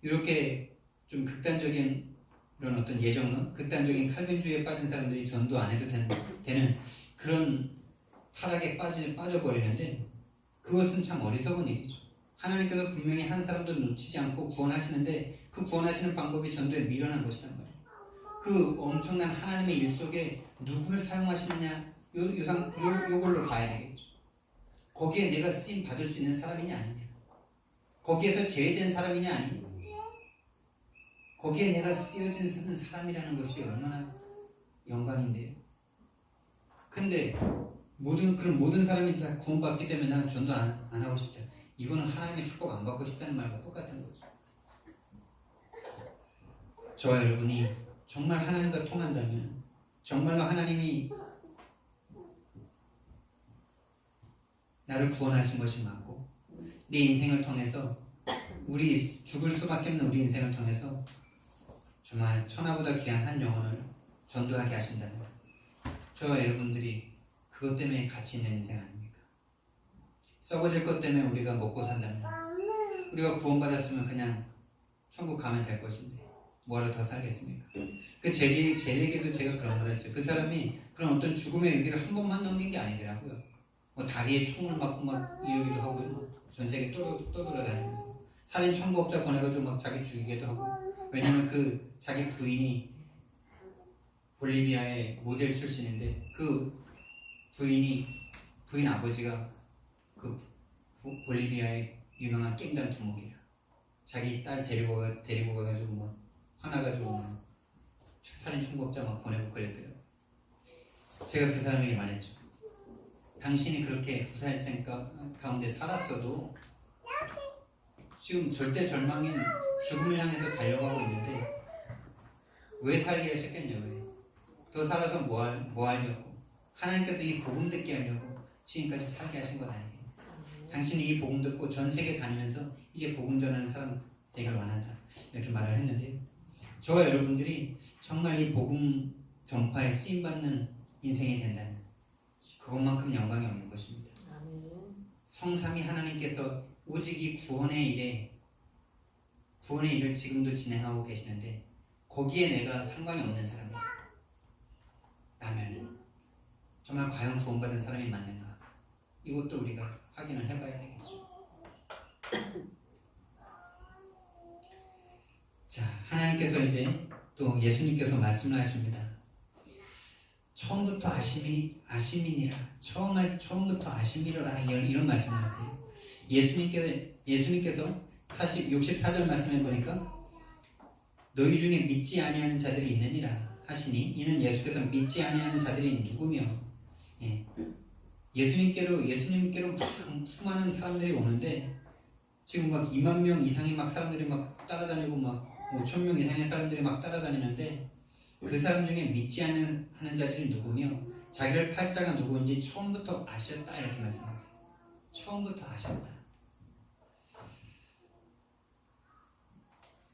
이렇게 좀 극단적인 이런 어떤 예정론, 극단적인 칼빈주의에 빠진 사람들이 전도 안 해도 되는 그런 타락에 빠져버리는데 그것은 참 어리석은 일이죠. 하나님께서 분명히 한 사람도 놓치지 않고 구원하시는데 그 구원하시는 방법이 전도에 미련한 것이란 말이에요. 그 엄청난 하나님의 일 속에 누구를 사용하시느냐 요걸로 봐야 되겠죠. 거기에 내가 쓰임 받을 수 있는 사람이냐 아니냐, 거기에서 제외된 사람이냐 아니냐, 거기에 내가 쓰여진 사람이라는 것이 얼마나 영광인데요. 근데 모든 사람이 다 구원받기 때문에 난 전도 안 하고 싶다. 이거는 하나님의 축복 안 받고 싶다는 말과 똑같은 거죠. 저와 여러분이 정말 하나님과 통한다면, 정말로 하나님이 나를 구원하신 것이 맞고 내 인생을 통해서 우리 죽을 수밖에 없는 우리 인생을 통해서 정말 천하보다 귀한 한 영혼을 전도하게 하신다는 거예요. 저와 여러분들이 그것 때문에 가치 있는 인생 아닙니까? 썩어질 것 때문에 우리가 먹고 산다면, 우리가 구원받았으면 그냥 천국 가면 될 것인데 뭐하러 더 살겠습니까? 그 제리에게도 제가 그런 말 했어요. 그 사람이 그런 어떤 죽음의 위기를 한 번만 넘긴 게 아니더라고요. 뭐 다리에 총을 맞고 막 이러기도 하고 전 세계 떠돌아다니면서 살인 청부업자 보내가지고 막 자기 죽이기도 하고. 왜냐면 그 자기 부인이 볼리비아의 모델 출신인데 그 부인 아버지가 그 볼리비아의 유명한 깽단 두목이야. 자기 딸 데리고 가가지고 뭐 화나가지고 막 살인 청부업자 막 보내고 그랬대요. 제가 그 사람에게 말했죠. 당신이 그렇게 구살생 가운데 살았어도 지금 절대 절망인 죽음을 향해서 달려가고 있는데 왜 살게 하셨겠냐? 왜? 더 살아서 뭐 하려고? 하나님께서 이 복음 듣게 하려고 지금까지 살게 하신 것 아니에요. 당신이 이 복음 듣고 전 세계 다니면서 이제 복음 전하는 사람 되길 원한다. 이렇게 말을 했는데, 저와 여러분들이 정말 이 복음 전파에 쓰임받는 인생이 된다면 그것만큼 영광이 없는 것입니다. 성삼위 하나님께서 오직 이 구원의 일을 지금도 진행하고 계시는데 거기에 내가 상관이 없는 사람이다 라면은 정말 과연 구원받은 사람이 맞는가? 이것도 우리가 확인을 해봐야 되겠죠. 자, 하나님께서 이제 또 예수님께서 말씀을 하십니다. 처음부터 아심이니라, 처음부터 아심이로라, 이런 말씀을 하세요. 예수님께서 64절 말씀해 보니까 너희 중에 믿지 아니하는 자들이 있느니라 하시니, 이는 예수께서 믿지 아니하는 자들이 누구며, 예수님께로 막 수많은 사람들이 오는데 지금 막 2만 명 이상의 막 사람들이 막 따라다니고 막 5천 명 이상의 사람들이 막 따라다니는데 그 사람 중에 믿지 하는 자들이 누구며 자기를 팔 자가 누구인지 처음부터 아셨다 이렇게 말씀하세요. 처음부터 아셨다.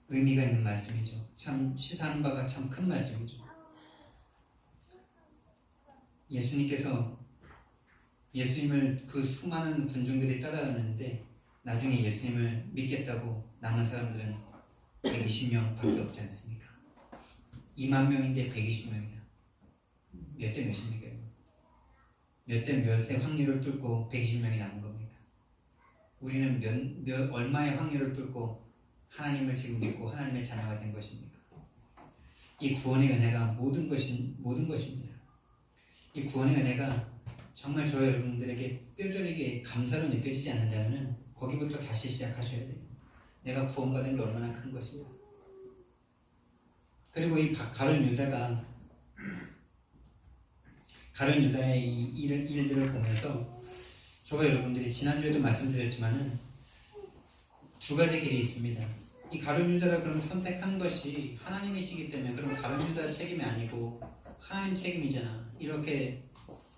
의미가 있는 말씀이죠. 참 시사하는 바가 참 큰 말씀이죠. 예수님을 그 수많은 군중들이 따라다녔는데 나중에 예수님을 믿겠다고 남은 사람들은 120명밖에 없지 않습니까? 2만 명인데 120명이야. 몇 대 몇입니까? 몇 대 몇의 확률을 뚫고 120명이 남은 겁니다. 우리는 얼마의 확률을 뚫고 하나님을 지금 믿고 하나님의 자녀가 된 것입니까? 이 구원의 은혜가 모든 것입니다. 이 구원의 은혜가 정말 저 여러분들에게 뼈저리게 감사로 느껴지지 않는다면 거기부터 다시 시작하셔야 돼요. 내가 구원받은 게 얼마나 큰 것이다. 그리고 이 가룟 유다의 이 일들을 보면서 저와 여러분들이 지난주에도 말씀드렸지만은 두 가지 길이 있습니다. 이 가룟 유다를 그럼 선택한 것이 하나님이시기 때문에 그럼 가룟 유다 책임이 아니고 하나님 책임이잖아. 이렇게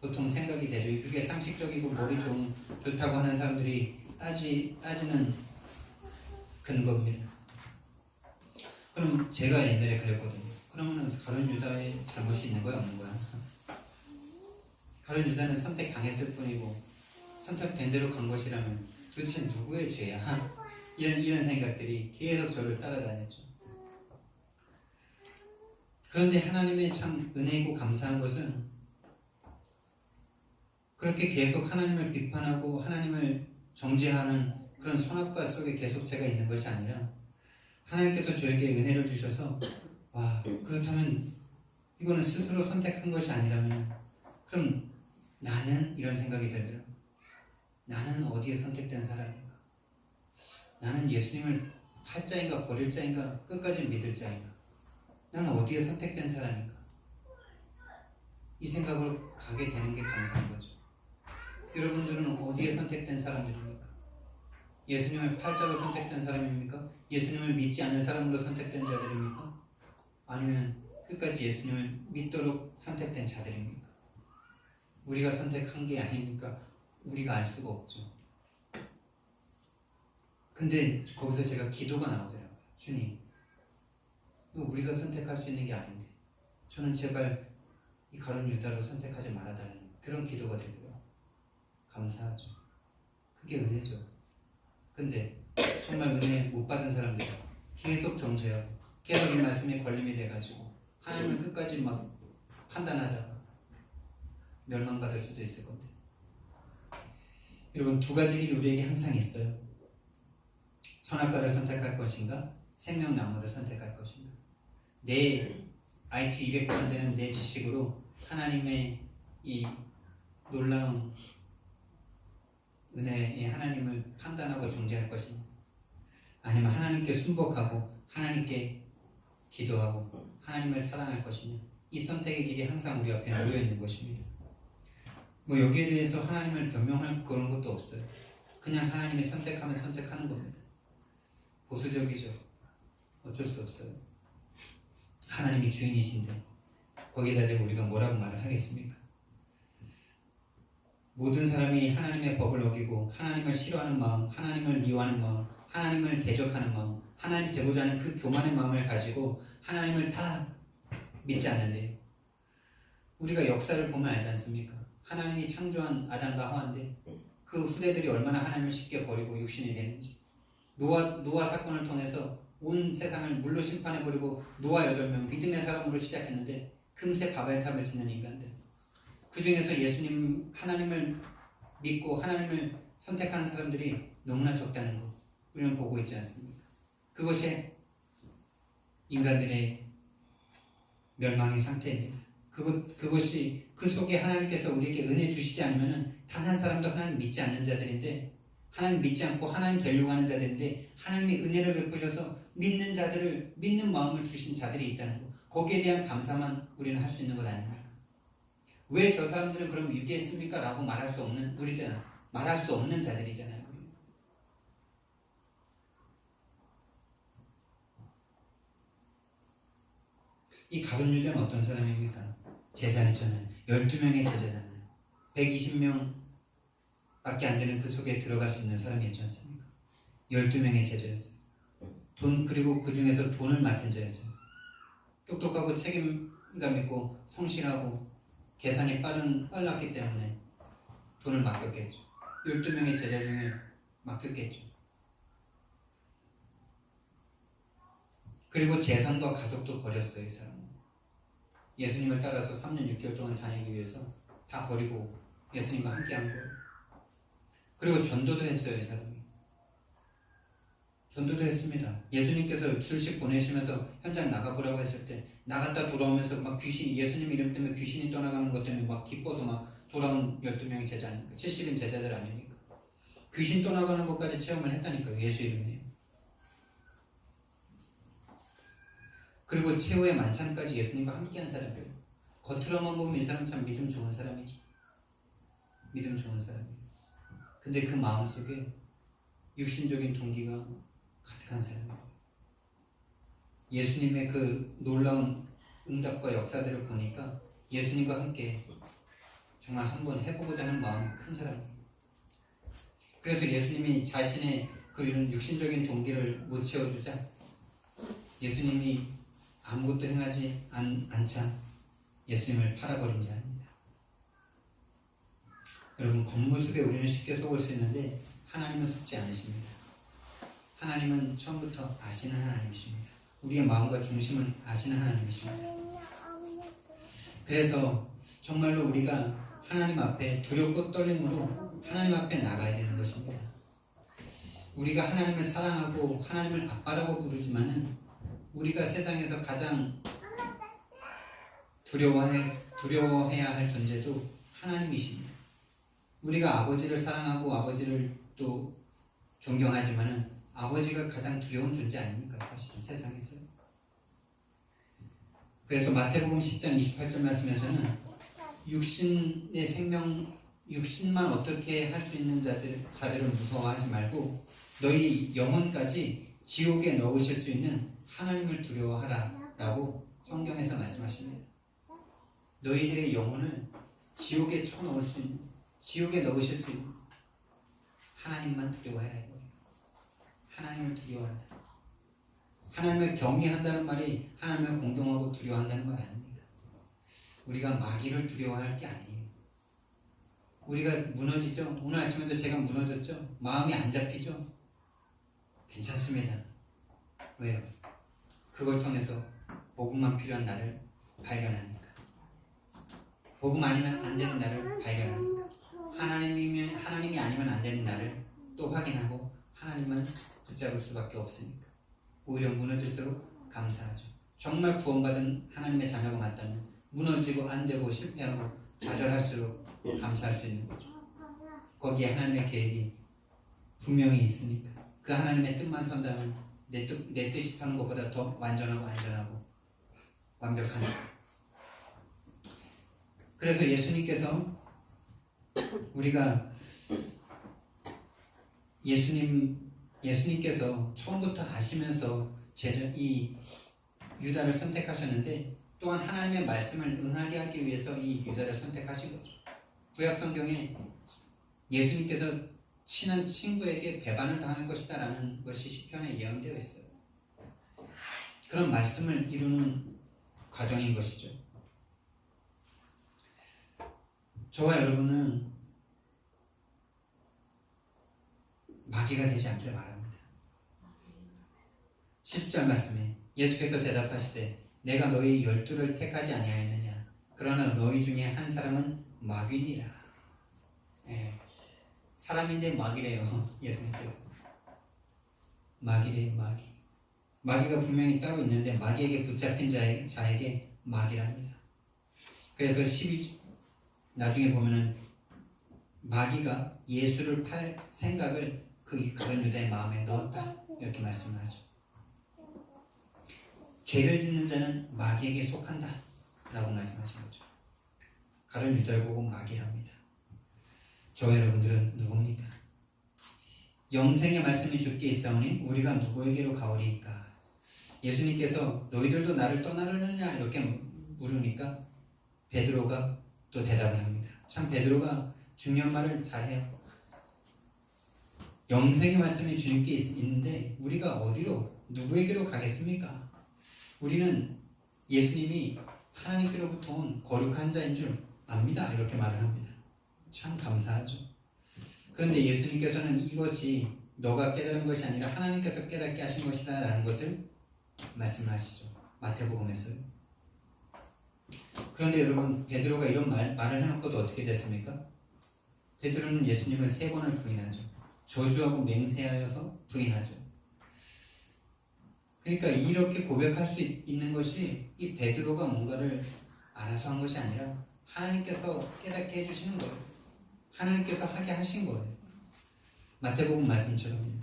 보통 생각이 되죠. 그게 상식적이고 머리 좋다고 하는 사람들이 따지는 근거입니다. 그럼 제가 옛날에 그랬거든요. 그러면 가룟 유다의 잘못이 있는 거야 없는 거야? 가룟 유다는 선택당했을 뿐이고 선택된 대로 간 것이라면 도대체 누구의 죄야? 이런 생각들이 계속 저를 따라다녔죠. 그런데 하나님의 참 은혜이고 감사한 것은 그렇게 계속 하나님을 비판하고 하나님을 정죄하는 그런 선악과 속에 계속 제가 있는 것이 아니라 하나님께서 저에게 은혜를 주셔서 와 그렇다면 이거는 스스로 선택한 것이 아니라면 그럼 나는 이런 생각이 들더라고요. 나는 어디에 선택된 사람인가? 나는 예수님을 팔 자인가 버릴 자인가 끝까지 믿을 자인가? 나는 어디에 선택된 사람인가? 이 생각으로 가게 되는 게 감사한 거죠. 여러분들은 어디에 선택된 사람들입니까? 예수님을 팔자로 선택된 사람입니까? 예수님을 믿지 않는 사람으로 선택된 자들입니까? 아니면 끝까지 예수님을 믿도록 선택된 자들입니까? 우리가 선택한 게 아니니까 우리가 알 수가 없죠. 근데 거기서 제가 기도가 나오더라고요. 주님, 우리가 선택할 수 있는 게 아닌데 저는 제발 이 가룟 유다로 선택하지 말아달라는 그런 기도가 되고요. 감사하죠. 그게 은혜죠. 근데 정말 은혜 못 받은 사람들 계속 정죄하고 계속 이 말씀에 걸림이 돼가지고 하나님을 끝까지 막 판단하다가 멸망받을 수도 있을 건데 여러분 두 가지 길이 우리에게 항상 있어요. 선악과를 선택할 것인가 생명나무를 선택할 것인가. 내 IQ 200도 되는 내 지식으로 하나님의 이 놀라운 은혜의 하나님을 판단하고 중재할 것인가 아니면 하나님께 순복하고 하나님께 기도하고 하나님을 사랑할 것이냐. 이 선택의 길이 항상 우리 앞에 놓여 있는 것입니다. 뭐 여기에 대해서 하나님을 변명할 그런 것도 없어요. 그냥 하나님이 선택하면 선택하는 겁니다. 보수적이죠. 어쩔 수 없어요. 하나님이 주인이신데 거기에다 대고 우리가 뭐라고 말을 하겠습니까? 모든 사람이 하나님의 법을 어기고 하나님을 싫어하는 마음, 하나님을 미워하는 마음, 하나님을 대적하는 마음, 하나님 되고자 하는 그 교만의 마음을 가지고 하나님을 다 믿지 않는데요. 우리가 역사를 보면 알지 않습니까? 하나님이 창조한 아담과 하와인데 그 후대들이 얼마나 하나님을 쉽게 버리고 육신이 되는지. 노아 사건을 통해서 온 세상을 물로 심판해버리고 노아 8명 믿음의 사람으로 시작했는데 금세 바벨탑을 짓는 인간들. 그 중에서 예수님 하나님을 믿고 하나님을 선택하는 사람들이 너무나 적다는 것 우리는 보고 있지 않습니까? 그것이 인간들의 멸망의 상태입니다. 그것이 그 속에 하나님께서 우리에게 은혜 주시지 않으면 단 한 사람도 하나님 믿지 않는 자들인데 하나님 믿지 않고 하나님 되려고 하는 자들인데 하나님이 은혜를 베푸셔서 믿는 자들을 믿는 마음을 주신 자들이 있다는 것 거기에 대한 감사만 우리는 할 수 있는 것 아닙니까? 왜 저 사람들은 그럼 유대했습니까? 라고 말할 수 없는 우리들은 말할 수 없는 자들이잖아요. 이 가룟 유대는 어떤 사람입니까? 제자였잖아요. 12명의 제자잖아요. 120명 밖에 안 되는 그 속에 들어갈 수 있는 사람이었지 않습니까? 12명의 제자였어요. 그리고 그 중에서 돈을 맡은 자였어요. 똑똑하고 책임감 있고 성실하고 계산이 빨랐기 때문에 돈을 맡겼겠죠. 12명의 제자 중에 맡겼겠죠. 그리고 재산과 가족도 버렸어요. 이 사람은. 예수님을 따라서 3년 6개월 동안 다니기 위해서 다 버리고 예수님과 함께 한 거예요. 그리고 전도도 했어요. 이 사람이. 전도도 했습니다. 예수님께서 술식 보내시면서 현장 나가보라고 했을 때 나갔다 돌아오면서 막 예수님 이름 때문에 귀신이 떠나가는 것 때문에 막 기뻐서 막 돌아온 12명의 제자 아닙니까? 70인 제자들 아닙니까? 귀신 떠나가는 것까지 체험을 했다니까요. 예수 이름이에요. 그리고 최후의 만찬까지 예수님과 함께한 사람이에요. 겉으로만 보면 이 사람 참 믿음 좋은 사람이죠. 믿음 좋은 사람이에요. 근데 그 마음속에 육신적인 동기가 가득한 사람이에요. 예수님의 그 놀라운 응답과 역사들을 보니까 예수님과 함께 정말 한번 해보고자 하는 마음이 큰 사람이에요. 그래서 예수님이 자신의 그 이런 육신적인 동기를 못 채워주자 예수님이 아무것도 행하지 않자 예수님을 팔아버린 자입니다. 여러분, 겉모습에 우리는 쉽게 속을 수 있는데 하나님은 속지 않으십니다. 하나님은 처음부터 아시는 하나님이십니다. 우리의 마음과 중심을 아시는 하나님이십니다. 그래서 정말로 우리가 하나님 앞에 두렵고 떨림으로 하나님 앞에 나가야 되는 것입니다. 우리가 하나님을 사랑하고 하나님을 아빠라고 부르지만은 우리가 세상에서 가장 두려워해야 할 존재도 하나님이십니다. 우리가 아버지를 사랑하고 아버지를 또 존경하지만은 아버지가 가장 두려운 존재 아닙니까? 사실은 세상에서. 그래서 마태복음 10장 28절 말씀에서는 육신의 생명, 육신만 어떻게 할 수 있는 자들은 무서워하지 말고 너희 영혼까지 지옥에 넣으실 수 있는 하나님을 두려워하라 라고 성경에서 말씀하십니다. 너희들의 영혼을 지옥에 쳐넣을 수 있는, 지옥에 넣으실 수 있는 하나님만 두려워해라 이거예요. 하나님을 두려워한다. 하나님을 경외한다는 말이 하나님을 공경하고 두려워한다는 말 아닙니다. 우리가 마귀를 두려워할 게 아니에요. 우리가 무너지죠? 오늘 아침에도 제가 무너졌죠? 마음이 안 잡히죠? 괜찮습니다. 왜요? 그걸 통해서 복음만 필요한 나를 발견합니다. 복음 아니면 안 되는 나를 발견합니다. 하나님이 아니면 안 되는 나를 또 확인하고 하나님은 붙잡을 수밖에 없으니까 오히려 무너질수록 감사하죠. 정말 구원받은 하나님의 자녀가 맞다면 무너지고 안 되고 실패하고 좌절할수록 감사할 수 있는 거죠. 거기에 하나님의 계획이 분명히 있으니까 그 하나님의 뜻만 선다면 내 뜻이 사는 것보다 더 완전하고 안전하고 완벽하니까. 그래서 예수님께서 우리가 예수님께서 처음부터 아시면서 이 유다를 선택하셨는데 또한 하나님의 말씀을 응하게 하기 위해서 이 유다를 선택하신 거죠. 구약 성경에 예수님께서 친한 친구에게 배반을 당할 것이다 라는 것이 시편에 예언되어 있어요. 그런 말씀을 이루는 과정인 것이죠. 저와 여러분은 마귀가 되지 않기를 바랍니다. 70절 말씀에 예수께서 대답하시되 내가 너희 12를 택하지 아니하였느냐 그러나 너희 중에 한 사람은 마귀니라. 사람인데 마귀래요. 예수님께서 마귀래요. 마귀가 분명히 따로 있는데 마귀에게 붙잡힌 자에게 마귀랍니다. 그래서 나중에 보면은 마귀가 예수를 팔 생각을 그 가룟 유다의 마음에 넣었다 이렇게 말씀을 하죠. 죄를 짓는 자는 마귀에게 속한다 라고 말씀하신 거죠. 가룟 유다를 보고 마귀랍니다. 저와 여러분들은 누굽니까? 영생의 말씀이 주께 있사오니 우리가 누구에게로 가오리이까? 예수님께서 너희들도 나를 떠나려느냐 이렇게 물으니까 베드로가 또 대답을 합니다. 참 베드로가 중요한 말을 잘해요. 영생의 말씀이 주님께 있는데 우리가 어디로 누구에게로 가겠습니까? 우리는 예수님이 하나님께로부터 온 거룩한 자인 줄 압니다. 이렇게 말을 합니다. 참 감사하죠. 그런데 예수님께서는 이것이 너가 깨달은 것이 아니라 하나님께서 깨닫게 하신 것이다 라는 것을 말씀하시죠. 마태복음에서요. 그런데 여러분 베드로가 이런 말을 해놓고도 어떻게 됐습니까? 베드로는 예수님을 3번을 부인하죠. 저주하고 맹세하여서 부인하죠. 그러니까 이렇게 고백할 수 있는 것이 이 베드로가 뭔가를 알아서 한 것이 아니라 하나님께서 깨닫게 해주시는 거예요. 하나님께서 하게 하신 거예요. 마태복음 말씀처럼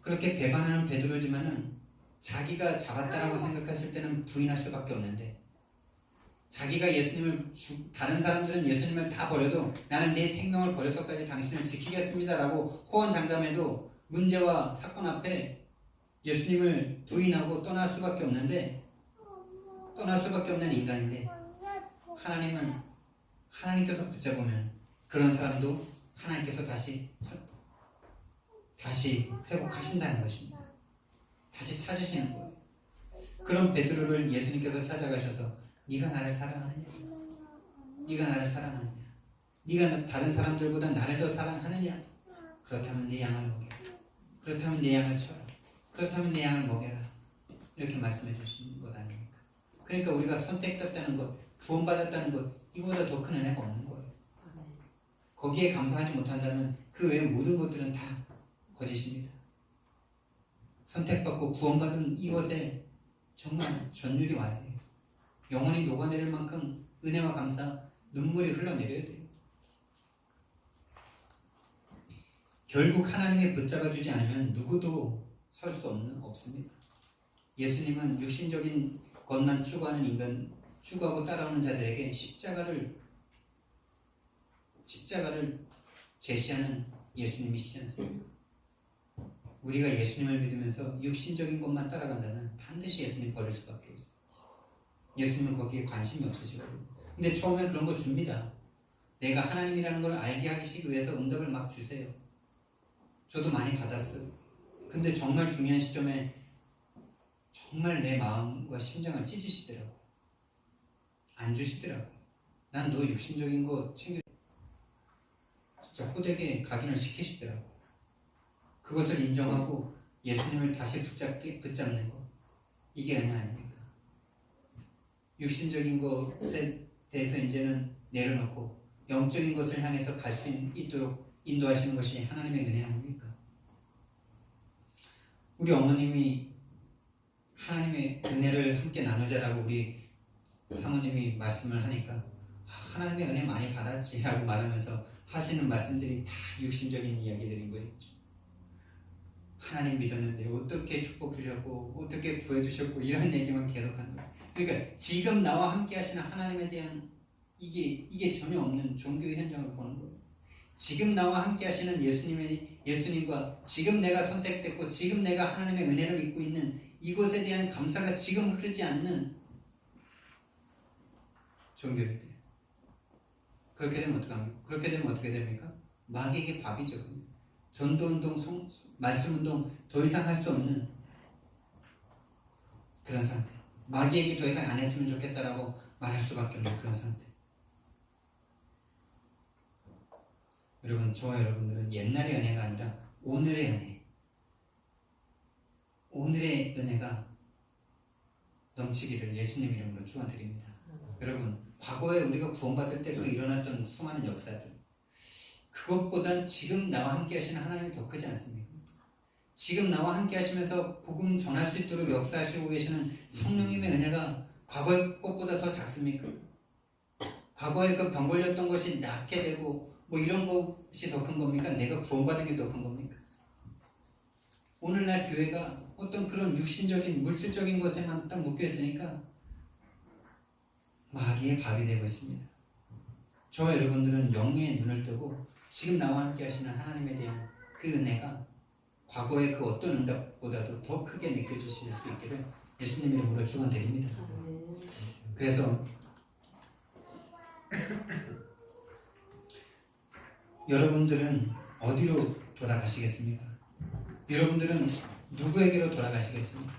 그렇게 배반하는 베드로지만은 자기가 잡았다라고 생각했을 때는 부인할 수밖에 없는데 자기가 예수님을 다른 사람들은 예수님을 다 버려도 나는 내 생명을 버려서까지 당신을 지키겠습니다 라고 호언장담해도 문제와 사건 앞에 예수님을 부인하고 떠날 수밖에 없는 인간인데 하나님께서 붙잡으면 그런 사람도 하나님께서 다시 회복하신다는 것입니다. 다시 찾으시는 거예요. 그런 베드로를 예수님께서 찾아가셔서 네가 나를 사랑하느냐? 네가 나를 사랑하느냐? 네가 다른 사람들보다 나를 더 사랑하느냐? 그렇다면 내 양을 먹여라. 그렇다면 내 양을 쳐라. 그렇다면 내 양을 먹여라. 이렇게 말씀해 주시는 것 아닙니까? 그러니까 우리가 선택됐다는 것, 구원받았다는 것, 이보다 더 큰 은혜가 없는 거예요. 거기에 감사하지 못한다면 그 외의 모든 것들은 다 거짓입니다. 선택받고 구원받은 이것에 정말 전율이 와야 돼요. 영혼이 녹아내릴 만큼 은혜와 감사, 눈물이 흘러내려야 돼요. 결국 하나님이 붙잡아주지 않으면 누구도 설 수 없습니다. 예수님은 육신적인 것만 추구하고 따라오는 자들에게 십자가를 제시하는 예수님이시지 않습니까? 우리가 예수님을 믿으면서 육신적인 것만 따라간다면 반드시 예수님 버릴 수밖에 없어요. 예수님은 거기에 관심이 없으시거든요. 근데 처음에 그런 거 줍니다. 내가 하나님이라는 걸 알게 하기 위해서 응답을 막 주세요. 저도 많이 받았어요. 근데 정말 중요한 시점에 정말 내 마음과 심장을 찢으시더라고요. 안 주시더라고요. 난 너 육신적인 거 챙겨 진짜 호되게 각인을 시키시더라고요. 그것을 인정하고 예수님을 다시 붙잡는 것, 이게 은혜 아닙니까? 육신적인 것에 대해서 이제는 내려놓고 영적인 것을 향해서 갈 수 있도록 인도하시는 것이 하나님의 은혜 아닙니까? 우리 어머님이 하나님의 은혜를 함께 나누자라고 우리 사모님이 말씀을 하니까 하나님의 은혜 많이 받았지 라고 말하면서 하시는 말씀들이 다 육신적인 이야기들인 거예요. 하나님 믿었는데 어떻게 축복 주셨고 어떻게 구해주셨고 이런 얘기만 계속하는 거예요. 그러니까 지금 나와 함께 하시는 하나님에 대한 이게 전혀 없는 종교의 현장을 보는 거예요. 지금 나와 함께 하시는 예수님과 지금 내가 선택됐고 지금 내가 하나님의 은혜를 입고 있는 이것에 대한 감사가 지금 흐르지 않는 종교일 때 그렇게 되면 어떻게 됩니까? 마귀에게 밥이죠. 전도운동, 말씀운동 더 이상 할 수 없는 그런 상태. 마귀에게 더 이상 안 했으면 좋겠다라고 말할 수밖에 없는 그런 상태. 여러분, 저와 여러분들은 옛날의 은혜가 아니라 오늘의 은혜가 넘치기를 예수님 이름으로 축원드립니다. 여러분, 과거에 우리가 구원받을 때 그 일어났던 수많은 역사들, 그것보단 지금 나와 함께 하시는 하나님이 더 크지 않습니까? 지금 나와 함께 하시면서 복음 전할 수 있도록 역사하시고 계시는 성령님의 은혜가 과거의 것보다 더 작습니까? 과거에 그 병 걸렸던 것이 낫게 되고 뭐 이런 것이 더 큰 겁니까? 내가 구원받은 게 더 큰 겁니까? 오늘날 교회가 어떤 그런 육신적인 물질적인 것에만 딱 묶여 있으니까 마귀의 밥이 되고 있습니다. 저와 여러분들은 영의 눈을 뜨고 지금 나와 함께 하시는 하나님에 대한 그 은혜가 과거의 그 어떤 응답보다도 더 크게 느껴지실 수 있기를 예수님 이름으로 축원드립니다. 그래서 여러분들은 어디로 돌아가시겠습니까? 여러분들은 누구에게로 돌아가시겠습니까?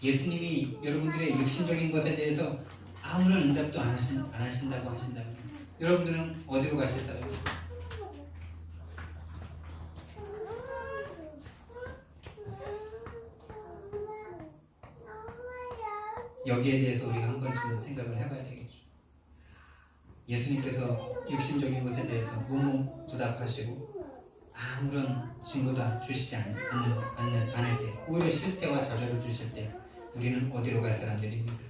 예수님이 여러분들의 육신적인 것에 대해서 아무런 응답도 안 하신다고 하신다면 여러분들은 어디로 가실 사람입니까? 여기에 대해서 우리가 한 번쯤은 생각을 해봐야 되겠죠. 예수님께서 육신적인 것에 대해서 묵묵부답하시고 아무런 증거도 주시지 않을 때, 오히려 실패와 좌절을 주실 때 우리는 어디로 갈 사람들입니까?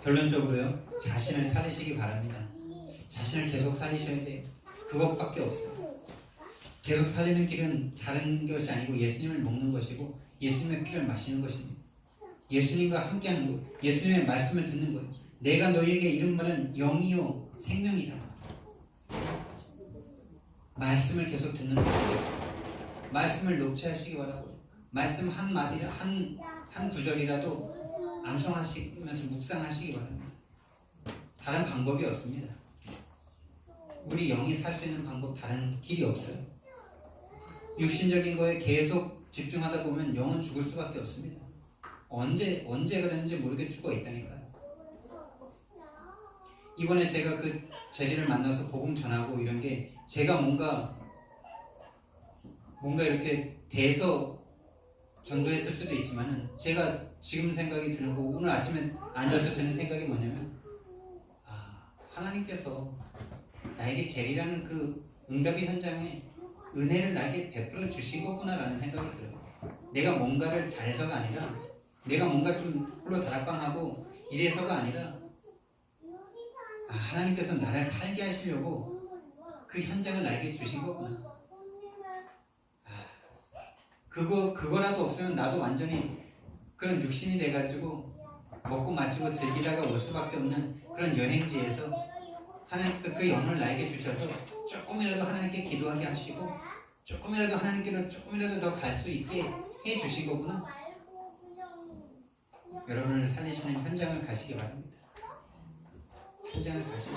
결론적으로요, 자신을 살리시기 바랍니다. 자신을 계속 살리셔야 돼요. 그것밖에 없어요. 계속 살리는 길은 다른 것이 아니고 예수님을 먹는 것이고 예수님의 피를 마시는 것입니다. 예수님과 함께하는 것, 예수님의 말씀을 듣는 것. 내가 너희에게 이른 말은 영이요 생명이다. 말씀을 계속 듣는 거예요. 말씀을 녹취하시기 바라고. 말씀 한 마디를 한 구절이라도 암송하시면서 묵상하시기 바랍니다. 다른 방법이 없습니다. 우리 영이 살 수 있는 방법 다른 길이 없어요. 육신적인 거에 계속 집중하다 보면 영은 죽을 수밖에 없습니다. 언제 그랬는지 모르게 죽어 있다니까요. 이번에 제가 그 제리를 만나서 복음 전하고 이런 게 제가 뭔가 이렇게 대서 전도했을 수도 있지만은 제가 지금 생각이 드는 거 오늘 아침에 앉아서 드는 생각이 뭐냐면 하나님께서 나에게 제리라는 그 응답의 현장에 은혜를 나에게 베풀어 주신 거구나라는 생각이 들어요. 내가 뭔가를 잘해서가 아니라 내가 뭔가 좀 홀로 다락방하고 이래서가 아니라 하나님께서 나를 살게 하시려고 그 현장을 나에게 주신 거구나. 그거라도 없으면 나도 완전히 그런 육신이 돼가지고 먹고 마시고 즐기다가 올 수밖에 없는 그런 여행지에서 하나님께서 그 영혼을 나에게 주셔서 조금이라도 하나님께 기도하게 하시고 조금이라도 하나님께로 조금이라도 더 갈 수 있게 해 주신 거구나. 여러분을 살리시는 현장을 가시기 바랍니다. 현장을 가시고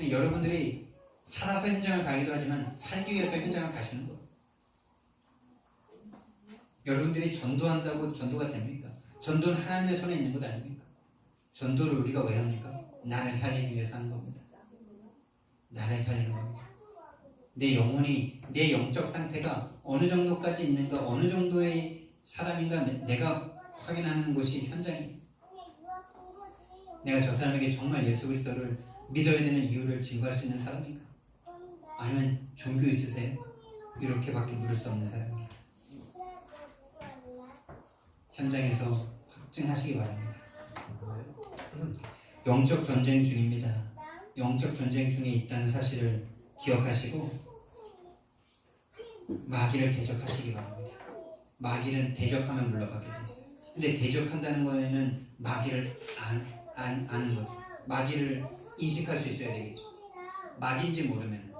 여러분들이 살아서 현장을 가기도 하지만 살기 위해서 현장을 가시는 거예요. 여러분들이 전도한다고 전도가 됩니까? 전도는 하나님의 손에 있는 것 아닙니까? 전도를 우리가 왜 합니까? 나를 살리기 위해서 하는 겁니다. 나를 살리는 겁니다. 내 영혼이, 내 영적 상태가 어느 정도까지 있는가, 어느 정도의 사람인가 내가 확인하는 것이 현장입니다. 내가 저 사람에게 정말 예수 그리스도를 믿어야 되는 이유를 증거할 수 있는 사람인가? 아니면 종교 있으세요? 이렇게밖에 물을 수 없는 사람입니다. 현장에서 확증하시기 바랍니다. 영적 전쟁 중입니다. 영적 전쟁 중에 있다는 사실을 기억하시고 마귀를 대적하시기 바랍니다. 마귀는 대적하면 물러가게 돼 있어요. 근데 대적한다는 거에는 마귀를 아는 거죠. 마귀를 인식할 수 있어야 되겠죠. 마귀인지 모르면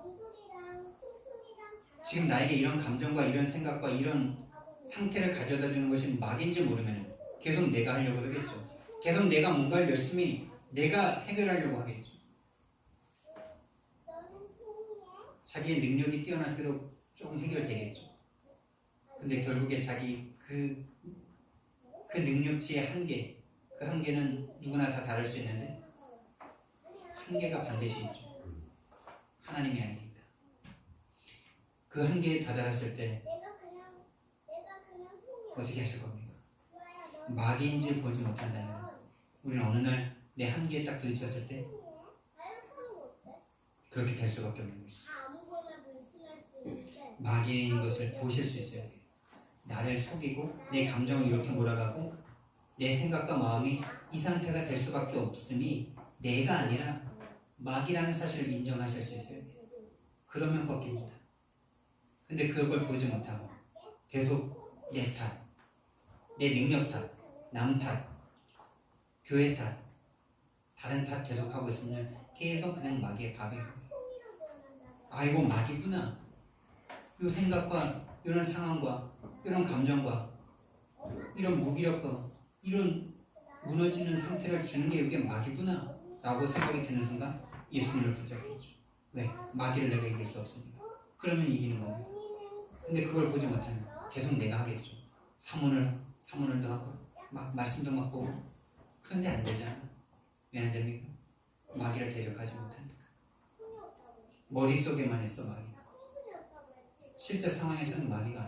지금 나에게 이런 감정과 이런 생각과 이런 상태를 가져다 주는 것이 마귀인지 모르면 계속 내가 하려고 하겠죠. 계속 내가 뭔가를 열심히 내가 해결하려고 하겠죠. 자기의 능력이 뛰어날수록 조금 해결되겠죠. 근데 결국에 자기 그 능력치의 한계, 그 한계는 누구나 다 다를 수 있는데 한계가 반드시 있죠. 하나님이 아닙니다. 그 한계에 다다랐을 때 어떻게 하실 겁니까? 마귀인지 보지 못한다면 우리는 어느 날 내 한계에 딱 부딪혔을 때 그렇게 될 수밖에 없는 것이죠. 마귀인 것을 보실 수 있어야 돼요. 나를 속이고 내 감정을 이렇게 몰아가고 내 생각과 마음이 이 상태가 될 수밖에 없음이 내가 아니라 마귀라는 사실을 인정하실 수 있어야 돼요. 그러면 꺾입니다. 근데 그걸 보지 못하고 계속 내 탓, 내 능력 탓, 남 탓, 교회 탓, 다른 탓 계속하고 있으면 계속 그냥 마귀의 밥이에요. 아, 이거 마귀구나. 이 생각과 이런 상황과 이런 감정과 이런 무기력과 이런 무너지는 상태를 주는 게 이게 마귀구나 라고 생각이 드는 순간 예수님을 붙잡겠죠. 왜? 마귀를 내가 이길 수 없으니까. 그러면 이기는 거예요. 근데 그걸 보지 못하면 계속 내가 하겠죠. 사문을도 하고 말씀도 맡고. 그런데 안 되잖아. 왜 안 됩니까? 마귀를 대적하지 못하니까. 머릿속에만 있어 마귀. 실제 상황에서는 마귀가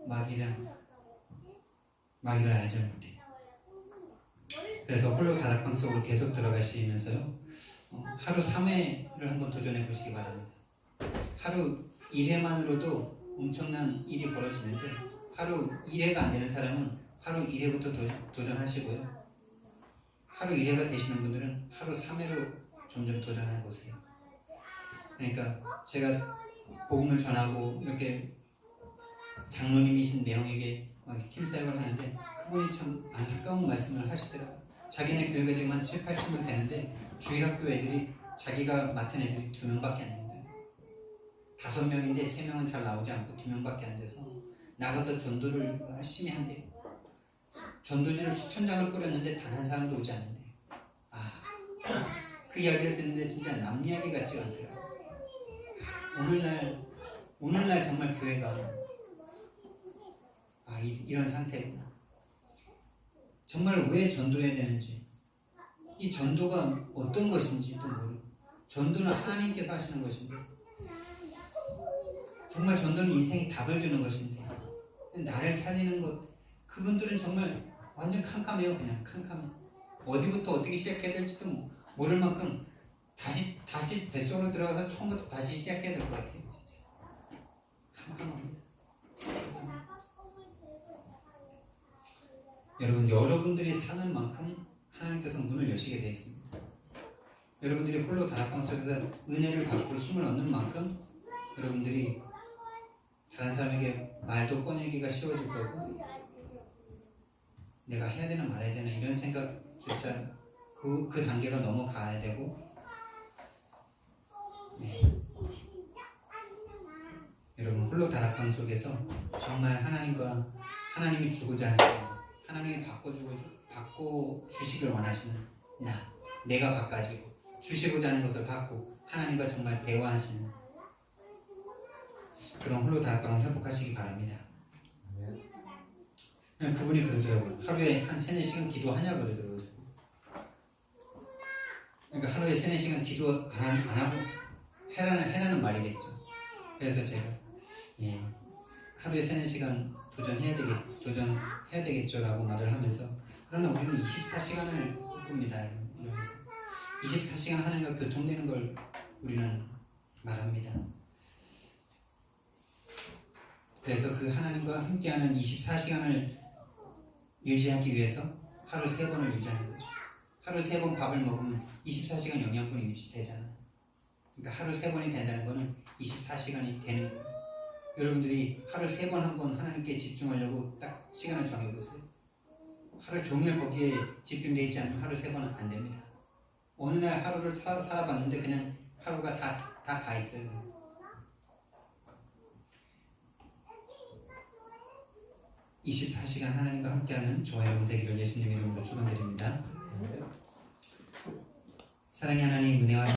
아니에요. 마귀를 알지 못해. 그래서 홀로 다락방 속으로 계속 들어가시면서요. 하루 3회를 한번 도전해 보시기 바랍니다. 하루 1회만으로도 엄청난 일이 벌어지는데 하루 1회가 안 되는 사람은 하루 1회부터 도전하시고요. 하루 1회가 되시는 분들은 하루 3회로 점점 도전해 보세요. 그러니까 제가 복음을 전하고 이렇게 장로님이신 매형에게 팀사역을 하는데 그분이 참 안타까운 말씀을 하시더라고요. 자기네 교회가 지금 한 7, 80명 되는데 주일학교 애들이 자기가 맡은 애들이 2명밖에 안 된대요. 5명인데 3명은 잘 나오지 않고 2명밖에 안 돼서 나가서 전도를 열심히 한대요. 전도지를 수천 장을 뿌렸는데 단 한 사람도 오지 않는데요. 그 이야기를 듣는데 진짜 남 이야기 같지가 않더라고요. 오늘날 정말 교회가 이런 상태구나. 정말 왜 전도해야 되는지, 이 전도가 어떤 것인지도 모르고, 전도는 하나님께서 하시는 것인데, 정말 전도는 인생에 답을 주는 것인데, 나를 살리는 것, 그분들은 정말 완전 캄캄해요. 그냥 캄캄해. 어디부터 어떻게 시작해야 될지도 모를 만큼 다시 뱃속으로 들어가서 처음부터 다시 시작해야 될 것 같아요. 진짜 캄캄합니다. 여러분들이 사는 만큼 하나님께서 문을 여시게 되어 있습니다. 여러분들이 홀로 다락방 속에서 은혜를 받고 힘을 얻는 만큼 여러분들이 다른 사람에게 말도 꺼내기가 쉬워질 거고, 내가 해야 되나 말아야 되나 이런 생각조차 그 단계가 넘어가야 되고, 여러분 홀로 다락방 속에서 정말 하나님이 주고자 하시는, 하나님이 바꿔주시길 원하시는 내가 바꿔지고 주시고자 하는 것을 받고 하나님과 정말 대화하시는 그런 홀로 다락방을 회복하시기 바랍니다. 그분이 그러더라고요. 하루에 한 3-4시간 기도하냐고 그러더라고요. 그러니까 하루에 3-4시간 기도 안 하고 해라는 말이겠죠. 그래서 제가 하루에 3-4시간 도전해야 되겠죠 라고 말을 하면서, 그러나 우리는 24시간을 꿈꿉니다. 이러면서 24시간 하나님과 교통되는 걸 우리는 말합니다. 그래서 그 하나님과 함께하는 24시간을 유지하기 위해서 하루 3번을 유지하는 거죠. 하루 3번 밥을 먹으면 24시간 영양분이 유지되잖아요. 그러니까 하루 3번이 된다는 거는 24시간이 되는 거예요. 여러분들이 하루 3번 한번 하나님께 집중하려고 딱 시간을 정해보세요. 하루 종일 거기에 집중되어 있지 않으면 하루 3번은 안 됩니다. 어느 날 하루를 살아봤는데 그냥 하루가 다 가 있어요. (24시간) 하나님과 함께하는 저와 여러분 되기를 예수님 이름으로 축원드립니다. 사랑의 하나님, 은혜와